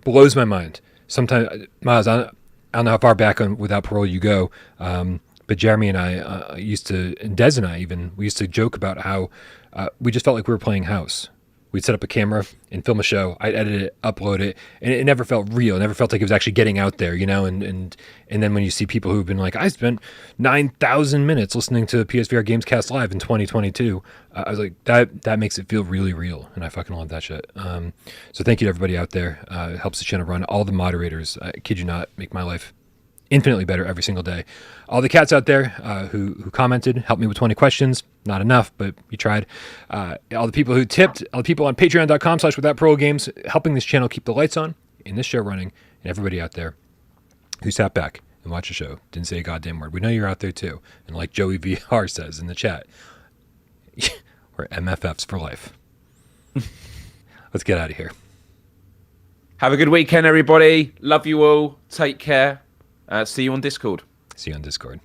Blows my mind. Sometimes, Myles, I don't know how far back on Without Parole you go, but Jeremy and I and Des and I even, we used to joke about how we just felt like we were playing house. We'd set up a camera and film a show. I'd edit it, upload it, and it never felt real. It never felt like it was actually getting out there, And then when you see people who've been like, I spent 9,000 minutes listening to PSVR Gamescast Live in 2022, I was like, that makes it feel really real, and I fucking love that shit. So thank you to everybody out there. It helps the channel run. All the moderators, I kid you not, make my life infinitely better every single day. All the cats out there who commented, helped me with 20 questions. Not enough, but you tried. All the people who tipped, all the people on patreon.com/withoutparolegames, helping this channel keep the lights on and this show running, and everybody out there who sat back and watched the show, didn't say a goddamn word. We know you're out there too. And like Joey VR says in the chat, we're MFFs for life. Let's get out of here. Have a good weekend, everybody. Love you all. Take care. See you on Discord. See you on Discord.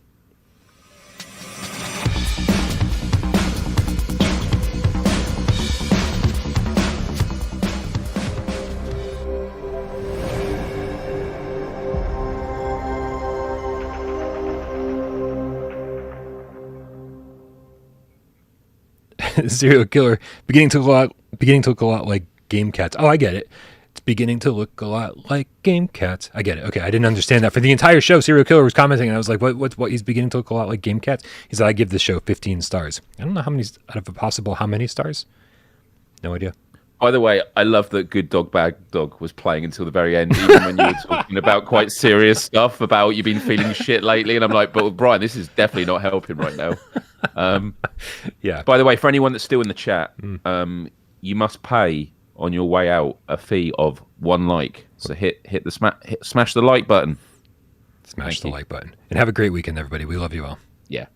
Serial killer beginning to look a lot like game cats. Oh, I get it. It's beginning to look a lot like game cats. I get it. Okay, I didn't understand that. For the entire show, serial killer was commenting, and I was like, what? He's beginning to look a lot like game cats. He said, I give the show 15 stars. I don't know how many out of a possible how many stars. No idea. By the way, I love that Good Dog Bad Dog was playing until the very end, even when you were talking about quite serious stuff about you've been feeling shit lately. And I'm like, but Brian, this is definitely not helping right now. Yeah. By the way, for anyone that's still in the chat, you must pay on your way out a fee of 1 like. So smash the like button. Smash the like button. And have a great weekend, everybody. We love you all. Yeah.